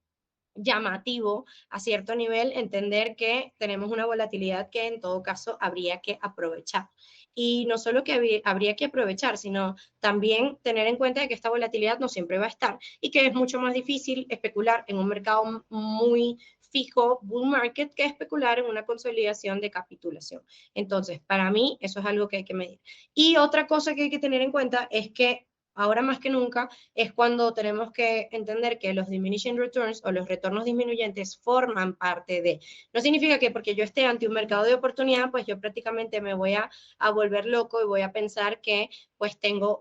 llamativo a cierto nivel entender que tenemos una volatilidad que en todo caso habría que aprovechar. Y no solo que habría que aprovechar, sino también tener en cuenta de que esta volatilidad no siempre va a estar y que es mucho más difícil especular en un mercado muy fijo, bull market, que especular en una consolidación de capitulación. Entonces, para mí, eso es algo que hay que medir. Y otra cosa que hay que tener en cuenta es que ahora más que nunca es cuando tenemos que entender que los diminishing returns o los retornos disminuyentes forman parte de. No significa que porque yo esté ante un mercado de oportunidad, pues yo prácticamente me voy a volver loco y voy a pensar que pues tengo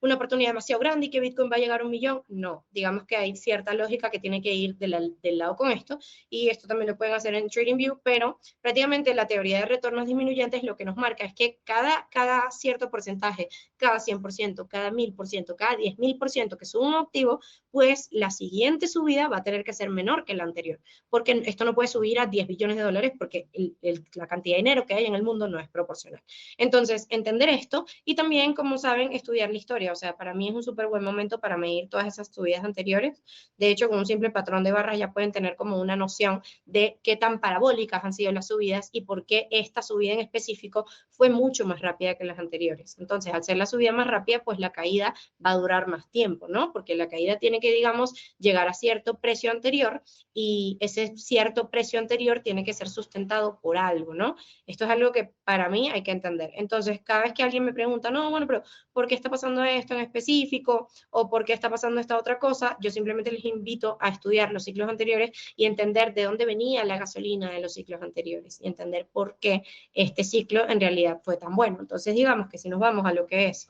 una oportunidad demasiado grande y que Bitcoin va a llegar a 1.000.000. No, digamos que hay cierta lógica que tiene que ir del lado con esto, y esto también lo pueden hacer en TradingView, pero prácticamente la teoría de retornos disminuyentes lo que nos marca es que cada cierto porcentaje, cada 100%, cada 1.000%, cada 10.000% que sube un activo, pues la siguiente subida va a tener que ser menor que la anterior, porque esto no puede subir a 10 billones de dólares porque la cantidad de dinero que hay en el mundo no es proporcional. Entonces, entender esto y también, como saben, estudiar la historia. O sea, para mí es un súper buen momento para medir todas esas subidas anteriores. De hecho, con un simple patrón de barras ya pueden tener como una noción de qué tan parabólicas han sido las subidas y por qué esta subida en específico fue mucho más rápida que las anteriores. Entonces, al ser la subida más rápida, pues la caída va a durar más tiempo, ¿no? Porque la caída tiene que, digamos, llegar a cierto precio anterior y ese cierto precio anterior tiene que ser sustentado por algo, ¿no? Esto es algo que para mí hay que entender. Entonces, cada vez que alguien me pregunta, no, bueno, pero ¿por qué está pasando esto en específico? ¿O por qué está pasando esta otra cosa? Yo simplemente les invito a estudiar los ciclos anteriores y entender de dónde venía la gasolina de los ciclos anteriores y entender por qué este ciclo en realidad fue tan bueno. Entonces, digamos que si nos vamos a lo que es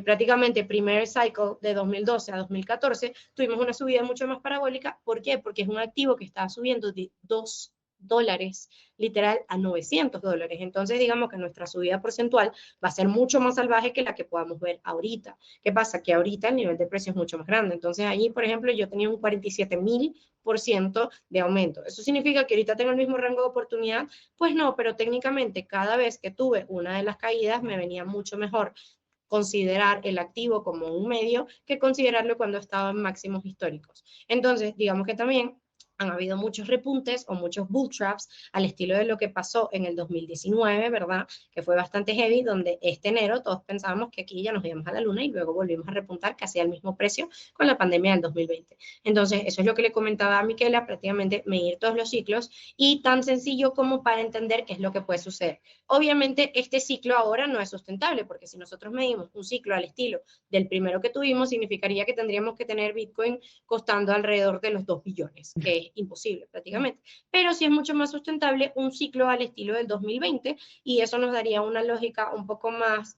prácticamente primer cycle de 2012 a 2014, tuvimos una subida mucho más parabólica. ¿Por qué? Porque es un activo que estaba subiendo de 2 dólares, literal a $900. Entonces, digamos que nuestra subida porcentual va a ser mucho más salvaje que la que podamos ver ahorita. ¿Qué pasa? Que ahorita el nivel de precio es mucho más grande. Entonces, allí, por ejemplo, yo tenía un 47.000% de aumento. ¿Eso significa que ahorita tengo el mismo rango de oportunidad? Pues no, pero técnicamente cada vez que tuve una de las caídas me venía mucho mejor considerar el activo como un medio que considerarlo cuando estaba en máximos históricos. Entonces, digamos que también han habido muchos repuntes o muchos bull traps al estilo de lo que pasó en el 2019, ¿verdad? Que fue bastante heavy, donde este enero todos pensábamos que aquí ya nos íbamos a la luna y luego volvimos a repuntar casi al mismo precio con la pandemia del 2020. Entonces, eso es lo que le comentaba a Miquela, prácticamente medir todos los ciclos y tan sencillo como para entender qué es lo que puede suceder. Obviamente, este ciclo ahora no es sustentable, porque si nosotros medimos un ciclo al estilo del primero que tuvimos, significaría que tendríamos que tener Bitcoin costando alrededor de los 2 billones, que es imposible prácticamente. Pero sí es mucho más sustentable un ciclo al estilo del 2020 y eso nos daría una lógica un poco más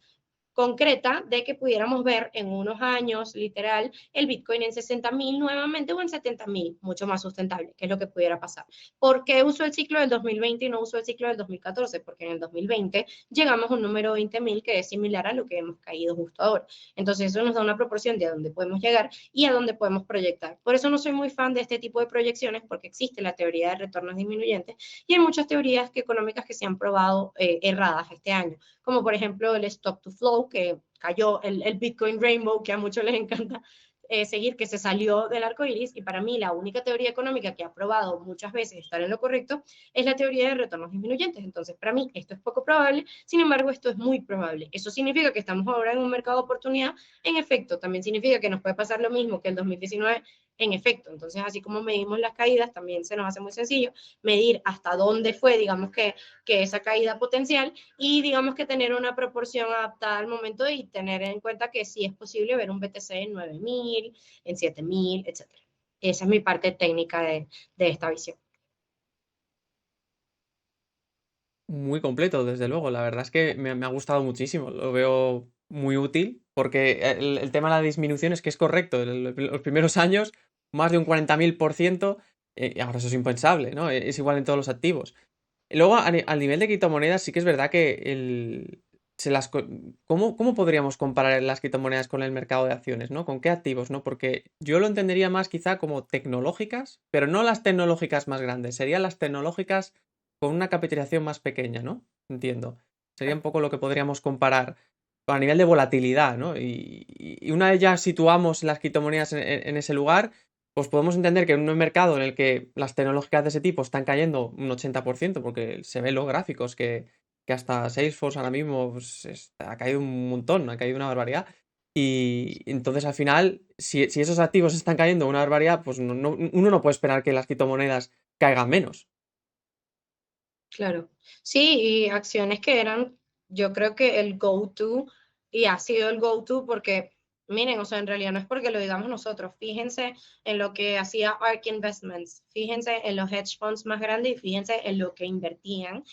concreta de que pudiéramos ver en unos años, literal, el Bitcoin en 60.000 nuevamente o en 70.000, mucho más sustentable, que es lo que pudiera pasar. ¿Por qué uso el ciclo del 2020 y no uso el ciclo del 2014? Porque en el 2020 llegamos a un número de 20.000 que es similar a lo que hemos caído justo ahora. Entonces eso nos da una proporción de a dónde podemos llegar y a dónde podemos proyectar. Por eso no soy muy fan de este tipo de proyecciones, porque existe la teoría de retornos disminuyentes y hay muchas teorías económicas que se han probado erradas este año, como por ejemplo el Stock to Flow, que cayó el Bitcoin Rainbow, que a muchos les encanta seguir, que se salió del arco iris, y para mí la única teoría económica que ha probado muchas veces estar en lo correcto es la teoría de retornos disminuyentes. Entonces, para mí esto es poco probable, sin embargo, esto es muy probable. ¿Eso significa que estamos ahora en un mercado de oportunidad? En efecto, también significa que nos puede pasar lo mismo que el 2019, en efecto. Entonces, así como medimos las caídas, también se nos hace muy sencillo medir hasta dónde fue, digamos que esa caída potencial, y digamos que tener una proporción adaptada al momento y tener en cuenta que sí es posible ver un BTC en 9.000, en 7.000, etc. Esa es mi parte técnica de esta visión. Muy completo, desde luego. La verdad es que me ha gustado muchísimo. Lo veo muy útil porque el tema de la disminución es que es correcto. Los primeros años, más de un 40.000%, y ahora eso es impensable, ¿no? Es igual en todos los activos. Luego, al nivel de criptomonedas, sí que es verdad que ¿cómo podríamos comparar las criptomonedas con el mercado de acciones, ¿no? ¿Con qué activos, ¿no? Porque yo lo entendería más quizá como tecnológicas, pero no las tecnológicas más grandes, serían las tecnológicas con una capitalización más pequeña, ¿no? Entiendo. Sería un poco lo que podríamos comparar a nivel de volatilidad, ¿no? Y una vez ya situamos las criptomonedas en ese lugar, pues podemos entender que en un mercado en el que las tecnológicas de ese tipo están cayendo un 80%, porque se ven los gráficos que hasta Salesforce ahora mismo pues, ha caído un montón, ha caído una barbaridad. Y entonces al final, si esos activos están cayendo una barbaridad, pues uno no puede esperar que las criptomonedas caigan menos. Claro. Sí, y acciones que eran, yo creo que el go-to, y ha sido el go-to porque, miren, o sea, en realidad no es porque lo digamos nosotros, fíjense en lo que hacía ARK Investments, fíjense en los hedge funds más grandes y fíjense en lo que invertían.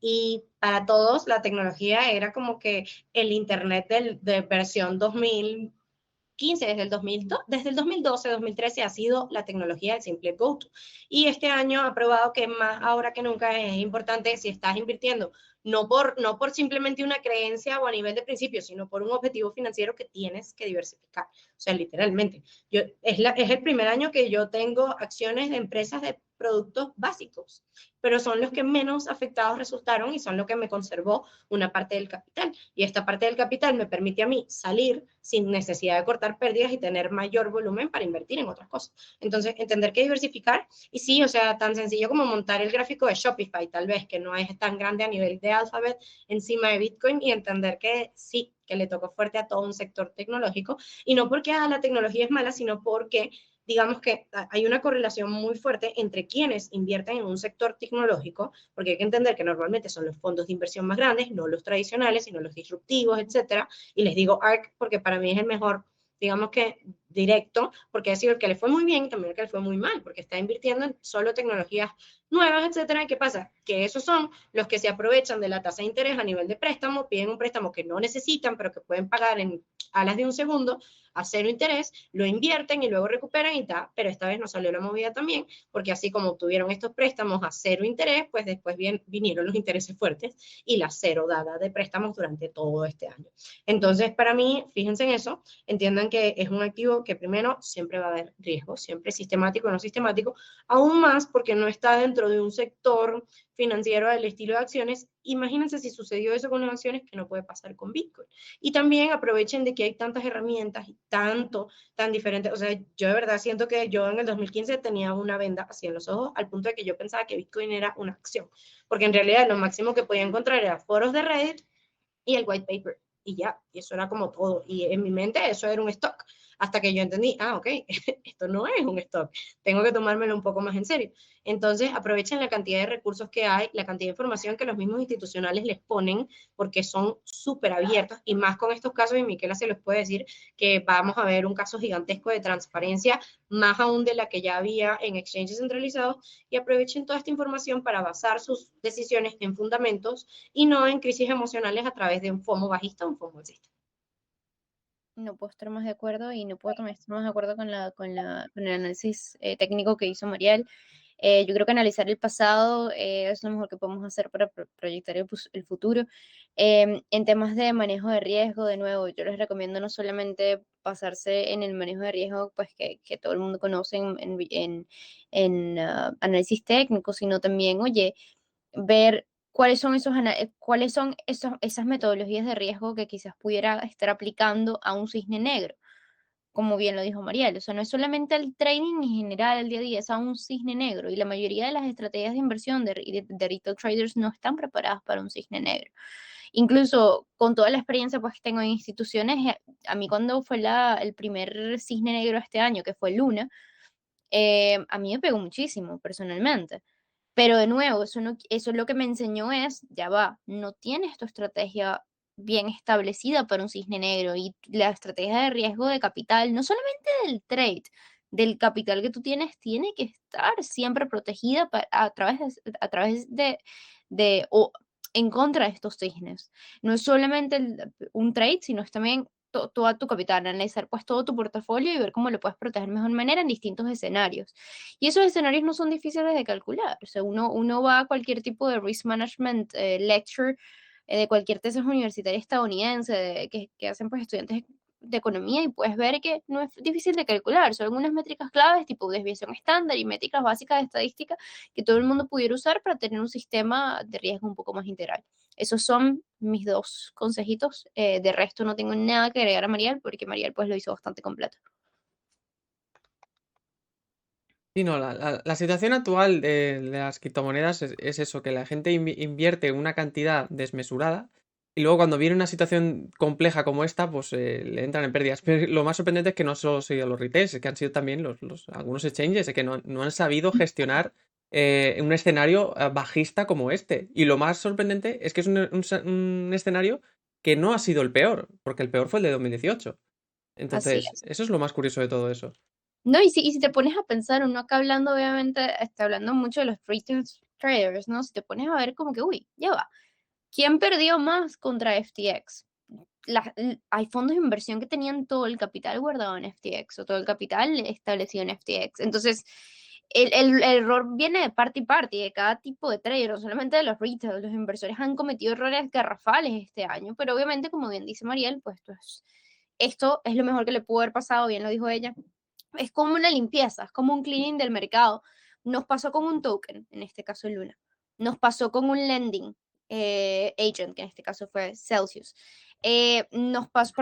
Y para todos la tecnología era como que el Internet de versión 2015, desde el 2012, 2013 ha sido la tecnología el simple go-to. Y este año ha probado que más ahora que nunca es importante si estás invirtiendo, no por simplemente una creencia o a nivel de principio, sino por un objetivo financiero que tienes que diversificar. O sea, literalmente. Es el primer año que yo tengo acciones de empresas de productos básicos, pero son los que menos afectados resultaron y son los que me conservó una parte del capital. Y esta parte del capital me permite a mí salir sin necesidad de cortar pérdidas y tener mayor volumen para invertir en otras cosas. Entonces, entender que diversificar, y sí, o sea, tan sencillo como montar el gráfico de Shopify, tal vez, que no es tan grande a nivel de Alphabet encima de Bitcoin, y entender que sí, que le tocó fuerte a todo un sector tecnológico, y no porque la tecnología es mala, sino porque digamos que hay una correlación muy fuerte entre quienes invierten en un sector tecnológico, porque hay que entender que normalmente son los fondos de inversión más grandes, no los tradicionales, sino los disruptivos, etcétera. Y les digo ARK porque para mí es el mejor, digamos que directo, porque ha sido el que le fue muy bien y también el que le fue muy mal, porque está invirtiendo en solo tecnologías nuevas, etcétera. ¿Y qué pasa? Que esos son los que se aprovechan de la tasa de interés a nivel de préstamo, piden un préstamo que no necesitan, pero que pueden pagar en alas de un segundo, a cero interés, lo invierten y luego recuperan y tal, pero esta vez no salió la movida también, porque así como obtuvieron estos préstamos a cero interés, pues después vinieron los intereses fuertes y la cero dada de préstamos durante todo este año. Entonces, para mí, fíjense en eso, entiendan que es un activo que primero siempre va a haber riesgo, siempre sistemático o no sistemático, aún más porque no está dentro de un sector financiero del estilo de acciones. Imagínense si sucedió eso con las acciones, que no puede pasar con Bitcoin. Y también aprovechen de que hay tantas herramientas y tan diferentes. O sea, yo de verdad siento que yo en el 2015 tenía una venda así en los ojos, al punto de que yo pensaba que Bitcoin era una acción, porque en realidad lo máximo que podía encontrar era foros de Reddit y el white paper. Y ya, y eso era como todo. Y en mi mente eso era un stock. Hasta que yo entendí, ok, esto no es un stock. Tengo que tomármelo un poco más en serio. Entonces, aprovechen la cantidad de recursos que hay, la cantidad de información que los mismos institucionales les ponen, porque son súper abiertos. Y más con estos casos, y Miquela se los puede decir, que vamos a ver un caso gigantesco de transparencia, más aún de la que ya había en exchanges centralizados. Y aprovechen toda esta información para basar sus decisiones en fundamentos y no en crisis emocionales a través de un FOMO bajista o un FOMO alcista. No puedo estar más de acuerdo y no puedo también estar más de acuerdo con el análisis técnico que hizo Mariel. Yo creo que analizar el pasado es lo mejor que podemos hacer para proyectar el futuro. En temas de manejo de riesgo, de nuevo, yo les recomiendo no solamente basarse en el manejo de riesgo pues que todo el mundo conoce en análisis técnico, sino también, oye, ver cuáles son esas metodologías de riesgo que quizás pudiera estar aplicando a un cisne negro, como bien lo dijo Mariel. O sea, no es solamente el trading en general, el día a día, es a un cisne negro. Y la mayoría de las estrategias de inversión de retail traders no están preparadas para un cisne negro. Incluso con toda la experiencia pues, que tengo en instituciones, a mí cuando fue el primer cisne negro este año, que fue Luna, a mí me pegó muchísimo personalmente. Pero de nuevo, eso lo que me enseñó es, ya va, no tienes tu estrategia bien establecida para un cisne negro y la estrategia de riesgo de capital, no solamente del trade, del capital que tú tienes, tiene que estar siempre protegida a través o en contra de estos cisnes. No es solamente un trade, sino es también toda tu capital, analizar pues todo tu portafolio y ver cómo lo puedes proteger de mejor manera en distintos escenarios. Y esos escenarios no son difíciles de calcular. O sea, uno va a cualquier tipo de risk management lecture de cualquier tesis universitaria estadounidense que hacen pues estudiantes de economía y puedes ver que no es difícil de calcular. Son algunas métricas claves tipo desviación estándar y métricas básicas de estadística que todo el mundo pudiera usar para tener un sistema de riesgo un poco más integral. Esos son mis dos consejitos. De resto no tengo nada que agregar a Mariel porque Mariel pues lo hizo bastante completo. Sí, no, la situación actual de las criptomonedas es eso, que la gente invierte una cantidad desmesurada y luego cuando viene una situación compleja como esta, pues le entran en pérdidas. Pero lo más sorprendente es que no solo han sido los retails, es que han sido también algunos exchanges, que no han sabido gestionar un escenario bajista como este. Y lo más sorprendente es que es un escenario que no ha sido el peor, porque el peor fue el de 2018. Así Entonces, es. eso es lo más curioso de todo eso. No, y si te pones a pensar, uno acá hablando, obviamente, está hablando mucho de los retail traders, ¿no? Si te pones a ver como que, uy, ya va. ¿Quién perdió más contra FTX? Hay fondos de inversión que tenían todo el capital guardado en FTX o todo el capital establecido en FTX. Entonces, el error viene de parte y parte, de cada tipo de trader, no solamente de los retail. Los inversores han cometido errores garrafales este año, pero obviamente, como bien dice Mariel, pues esto es lo mejor que le pudo haber pasado, bien lo dijo ella. Es como una limpieza, es como un cleaning del mercado. Nos pasó con un token, en este caso Luna. Nos pasó con un lending agent, que en este caso fue Celsius. Nos pasó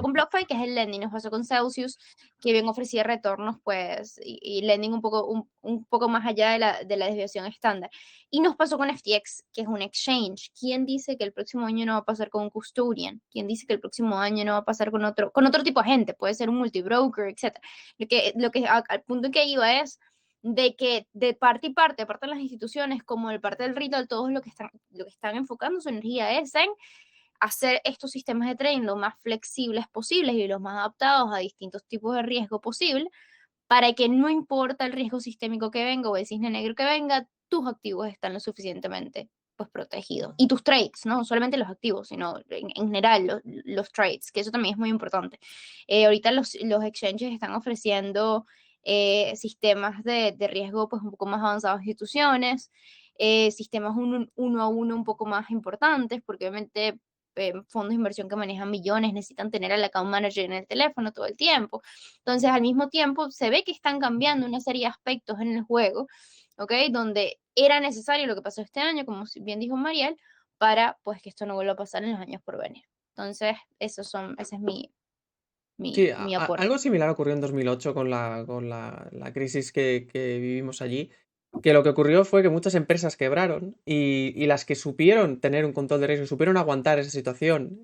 con BlockFi, que es el lending. Nos pasó con Celsius, que bien ofrecía retornos, pues, y lending un poco más allá de la desviación estándar. Y nos pasó con FTX, que es un exchange. ¿Quién dice que el próximo año no va a pasar con un custodian? ¿Quién dice que el próximo año no va a pasar con otro tipo de gente? Puede ser un multibroker, etc. Al punto en que iba es de que de parte y parte, aparte de las instituciones como de parte del retail, todos lo que están enfocando su energía es en hacer estos sistemas de trading lo más flexibles posibles y los más adaptados a distintos tipos de riesgo posible, para que no importa el riesgo sistémico que venga o el cisne negro que venga, tus activos están lo suficientemente pues protegido. Y tus trades, no solamente los activos, sino en general los trades, que eso también es muy importante. Ahorita los exchanges están ofreciendo sistemas de riesgo pues un poco más avanzados a instituciones, sistemas uno a uno un poco más importantes, porque obviamente fondos de inversión que manejan millones necesitan tener al account manager en el teléfono todo el tiempo. Entonces, al mismo tiempo, se ve que están cambiando una serie de aspectos en el juego, ¿ok? Donde era necesario lo que pasó este año, como bien dijo Mariel, para pues que esto no vuelva a pasar en los años por venir. Entonces, ese es Sí, mi aporte. algo similar ocurrió en 2008 con la crisis que vivimos allí, que lo que ocurrió fue que muchas empresas quebraron y las que supieron tener un control de riesgo, supieron aguantar esa situación,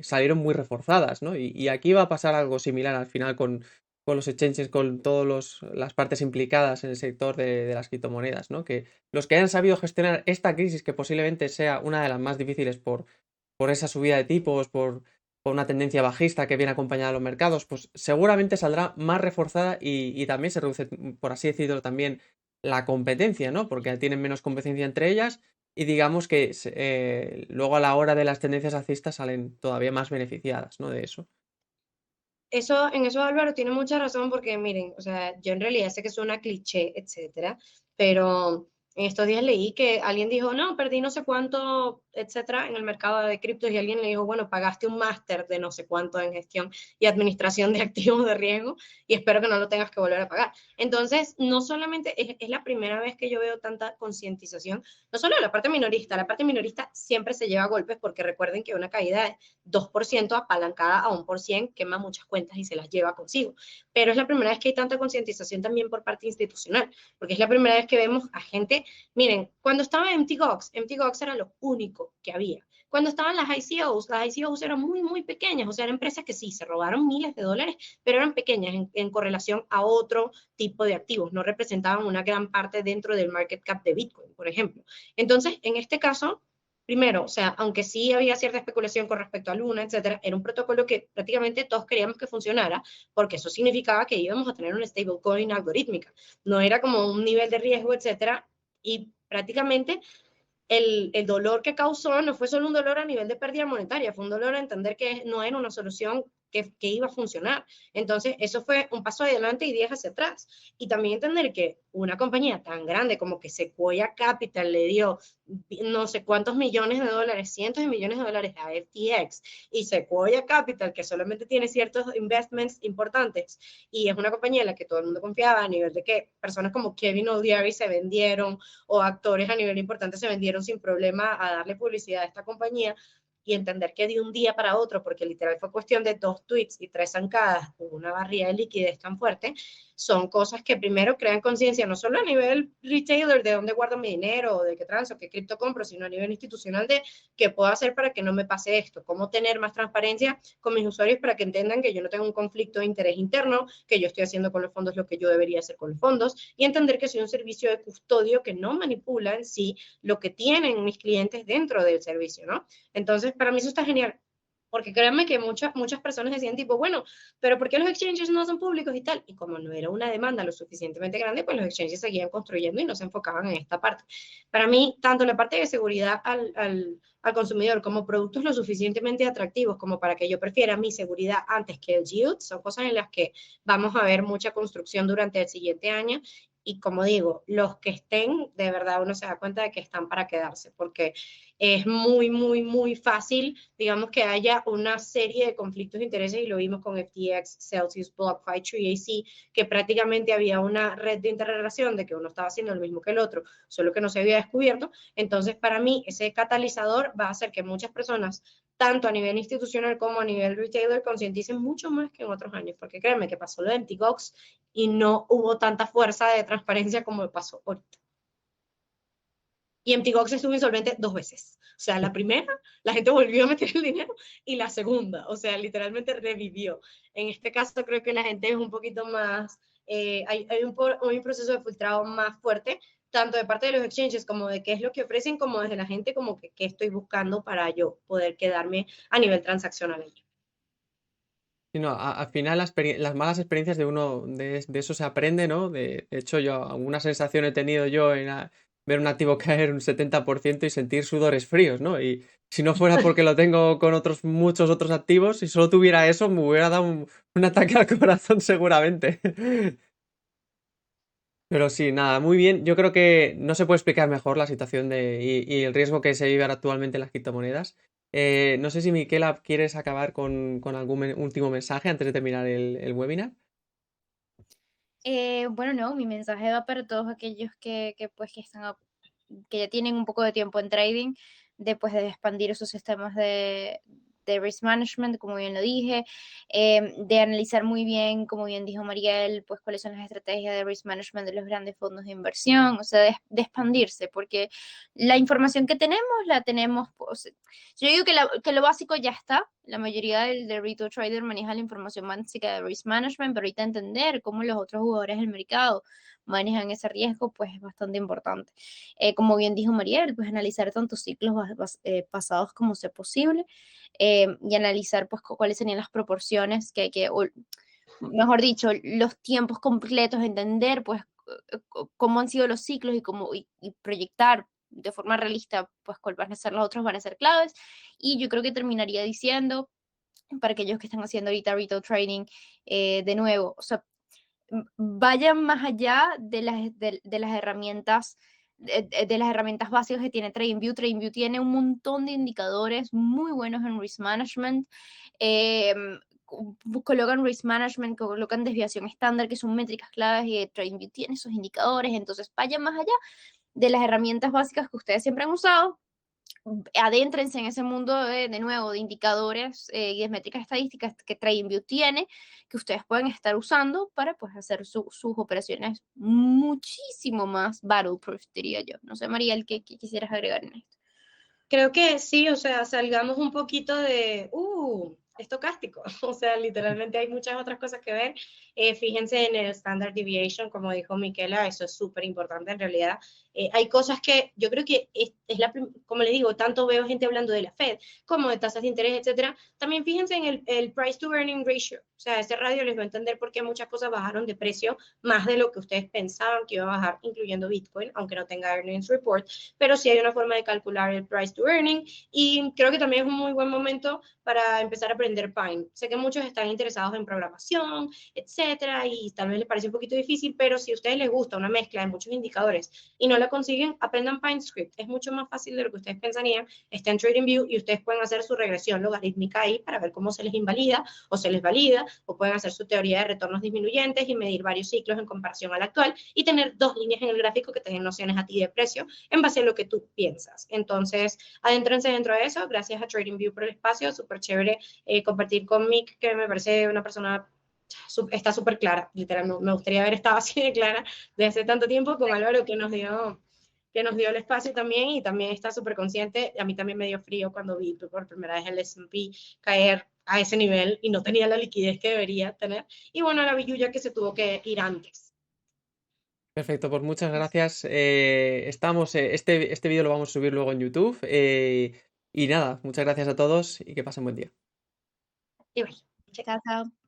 salieron muy reforzadas, ¿no? Y aquí va a pasar algo similar al final con los exchanges, con todas las partes implicadas en el sector de las criptomonedas, ¿no? Que los que hayan sabido gestionar esta crisis, que posiblemente sea una de las más difíciles por esa subida de tipos, por una tendencia bajista que viene acompañada de los mercados, pues seguramente saldrá más reforzada y también se reduce, por así decirlo, también la competencia, ¿no? Porque tienen menos competencia entre ellas y digamos que luego a la hora de las tendencias alcistas salen todavía más beneficiadas, ¿no? De eso. En eso Álvaro tiene mucha razón porque miren, o sea, yo en realidad sé que suena cliché, etcétera, pero en estos días leí que alguien dijo, no, perdí no sé cuánto, etcétera, en el mercado de criptos y alguien le dijo, bueno, pagaste un máster de no sé cuánto en gestión y administración de activos de riesgo y espero que no lo tengas que volver a pagar. Entonces, no solamente es la primera vez que yo veo tanta concientización, no solo de la parte minorista siempre se lleva golpes porque recuerden que una caída de 2% apalancada a 1% quema muchas cuentas y se las lleva consigo. Pero es la primera vez que hay tanta concientización también por parte institucional, porque es la primera vez que vemos a gente, miren, cuando estaba MT Gox era lo único que había. Cuando estaban las ICOs eran muy, muy pequeñas, o sea, eran empresas que sí, se robaron miles de dólares, pero eran pequeñas en correlación a otro tipo de activos, no representaban una gran parte dentro del market cap de Bitcoin, por ejemplo. Entonces, en este caso, primero, o sea, aunque sí había cierta especulación con respecto a Luna, etcétera, era un protocolo que prácticamente todos queríamos que funcionara, porque eso significaba que íbamos a tener una stablecoin algorítmica. No era como un nivel de riesgo, etcétera, y prácticamente el dolor que causó no fue solo un dolor a nivel de pérdida monetaria, fue un dolor a entender que no era una solución que iba a funcionar. Entonces, eso fue un paso adelante y 10 hacia atrás. Y también entender que una compañía tan grande como que Sequoia Capital le dio no sé cuántos millones de dólares, cientos de millones de dólares a FTX y Sequoia Capital, que solamente tiene ciertos investments importantes y es una compañía en la que todo el mundo confiaba a nivel de que personas como Kevin O'Leary se vendieron o actores a nivel importante se vendieron sin problema a darle publicidad a esta compañía y entender que de un día para otro, porque literal fue cuestión de 2 tweets y 3 zancadas, una barrida de liquidez tan fuerte, son cosas que primero crean conciencia, no solo a nivel retailer de dónde guardo mi dinero, o de qué transo, qué cripto compro, sino a nivel institucional de qué puedo hacer para que no me pase esto, cómo tener más transparencia con mis usuarios para que entiendan que yo no tengo un conflicto de interés interno, que yo estoy haciendo con los fondos lo que yo debería hacer con los fondos, y entender que soy un servicio de custodio que no manipula en sí lo que tienen mis clientes dentro del servicio, ¿no? Entonces, para mí eso está genial. Porque créanme que muchas personas decían tipo, bueno, pero ¿por qué los exchanges no son públicos y tal? Y como no era una demanda lo suficientemente grande, pues los exchanges seguían construyendo y no se enfocaban en esta parte. Para mí, tanto la parte de seguridad al consumidor como productos lo suficientemente atractivos como para que yo prefiera mi seguridad antes que el yield, son cosas en las que vamos a ver mucha construcción durante el siguiente año. Y como digo, los que estén, de verdad uno se da cuenta de que están para quedarse, porque es muy, muy, muy fácil, digamos, que haya una serie de conflictos de intereses y lo vimos con FTX, Celsius, BlockFi, 3AC, que prácticamente había una red de interrelación de que uno estaba haciendo lo mismo que el otro, solo que no se había descubierto. Entonces, para mí, ese catalizador va a hacer que muchas personas, tanto a nivel institucional como a nivel retailer, concienticen mucho más que en otros años, porque créanme que pasó lo de Antigox y no hubo tanta fuerza de transparencia como pasó ahorita. Y MTGOX estuvo insolvente 2 veces. O sea, la primera, la gente volvió a meter el dinero, y la segunda, o sea, literalmente revivió. En este caso, creo que la gente es un poquito más, hay un proceso de filtrado más fuerte, tanto de parte de los exchanges como de qué es lo que ofrecen, como desde la gente, como que qué estoy buscando para yo poder quedarme a nivel transaccional. Sí, no, al final las malas experiencias de uno, de eso se aprende, ¿no? De hecho, yo alguna sensación he tenido yo ver un activo caer un 70% y sentir sudores fríos, ¿no? Y si no fuera porque lo tengo con muchos otros activos, si solo tuviera eso, me hubiera dado un ataque al corazón seguramente. Pero sí, nada, muy bien. Yo creo que no se puede explicar mejor la situación y el riesgo que se vive ahora actualmente en las criptomonedas. No sé si Miquela quieres acabar con algún último mensaje antes de terminar el webinar. Bueno, no, mi mensaje va para todos aquellos pues, que ya tienen un poco de tiempo en trading, de expandir esos sistemas de risk management, como bien lo dije, de analizar muy bien, como bien dijo Mariel, pues cuáles son las estrategias de risk management de los grandes fondos de inversión, o sea, de expandirse, porque la información que tenemos, la tenemos, pues, yo digo que lo básico ya está. La mayoría de retail trader maneja la información básica de risk management, pero ahorita entender cómo los otros jugadores del mercado manejan ese riesgo, pues es bastante importante. Como bien dijo Mariel, pues analizar tantos ciclos pasados como sea posible, y analizar pues cuáles serían las proporciones o mejor dicho, los tiempos completos, entender pues cómo han sido los ciclos y proyectar de forma realista pues cuáles van a ser los otros, van a ser claves. Y yo creo que terminaría diciendo, para aquellos que están haciendo ahorita retail trading, de nuevo, o sea, vayan más allá de las herramientas. De las herramientas básicas que tiene TradingView. TradingView tiene un montón de indicadores muy buenos en risk management. Colocan risk management, colocan desviación estándar, que son métricas claves, y TradingView tiene esos indicadores. Entonces, vayan más allá de las herramientas básicas que ustedes siempre han usado. Adéntrense en ese mundo de nuevo de indicadores y de métricas estadísticas que TradingView tiene, que ustedes pueden estar usando para pues hacer sus operaciones muchísimo más battle-proof, diría yo. No sé, Mariel, ¿qué quisieras agregar en esto? Creo que sí, o sea, salgamos un poquito de, estocástico, o sea, literalmente hay muchas otras cosas que ver. Fíjense en el standard deviation, como dijo Miquela, eso es súper importante en realidad. Hay cosas que yo creo que como le digo, tanto veo gente hablando de la Fed como de tasas de interés, etcétera. También fíjense en el price to earning ratio, o sea, ese radio les va a entender por qué muchas cosas bajaron de precio más de lo que ustedes pensaban que iba a bajar, incluyendo Bitcoin, aunque no tenga earnings report, pero sí hay una forma de calcular el price to earning, y creo que también es un muy buen momento para empezar a aprender Pine. Sé que muchos están interesados en programación, etcétera, y tal vez les parece un poquito difícil, pero si a ustedes les gusta una mezcla de muchos indicadores y no la consiguen, aprendan PineScript. Es mucho más fácil de lo que ustedes pensarían. Está en TradingView y ustedes pueden hacer su regresión logarítmica ahí para ver cómo se les invalida o se les valida, o pueden hacer su teoría de retornos disminuyentes y medir varios ciclos en comparación al actual y tener dos líneas en el gráfico que tengan nociones a ti de precio en base a lo que tú piensas. Entonces, adéntrense dentro de eso. Gracias a TradingView por el espacio. Súper chévere compartir con Mick, que me parece una persona está súper clara, literal, me gustaría haber estado así de clara desde hace tanto tiempo, con Álvaro que nos dio el espacio también, y también está súper consciente. A mí también me dio frío cuando vi por primera vez el S&P caer a ese nivel y no tenía la liquidez que debería tener, y bueno, la billulla que se tuvo que ir antes. Perfecto, pues muchas gracias. Este vídeo lo vamos a subir luego en YouTube. Y nada, muchas gracias a todos y que pasen buen día. Y bueno, Chao, chao.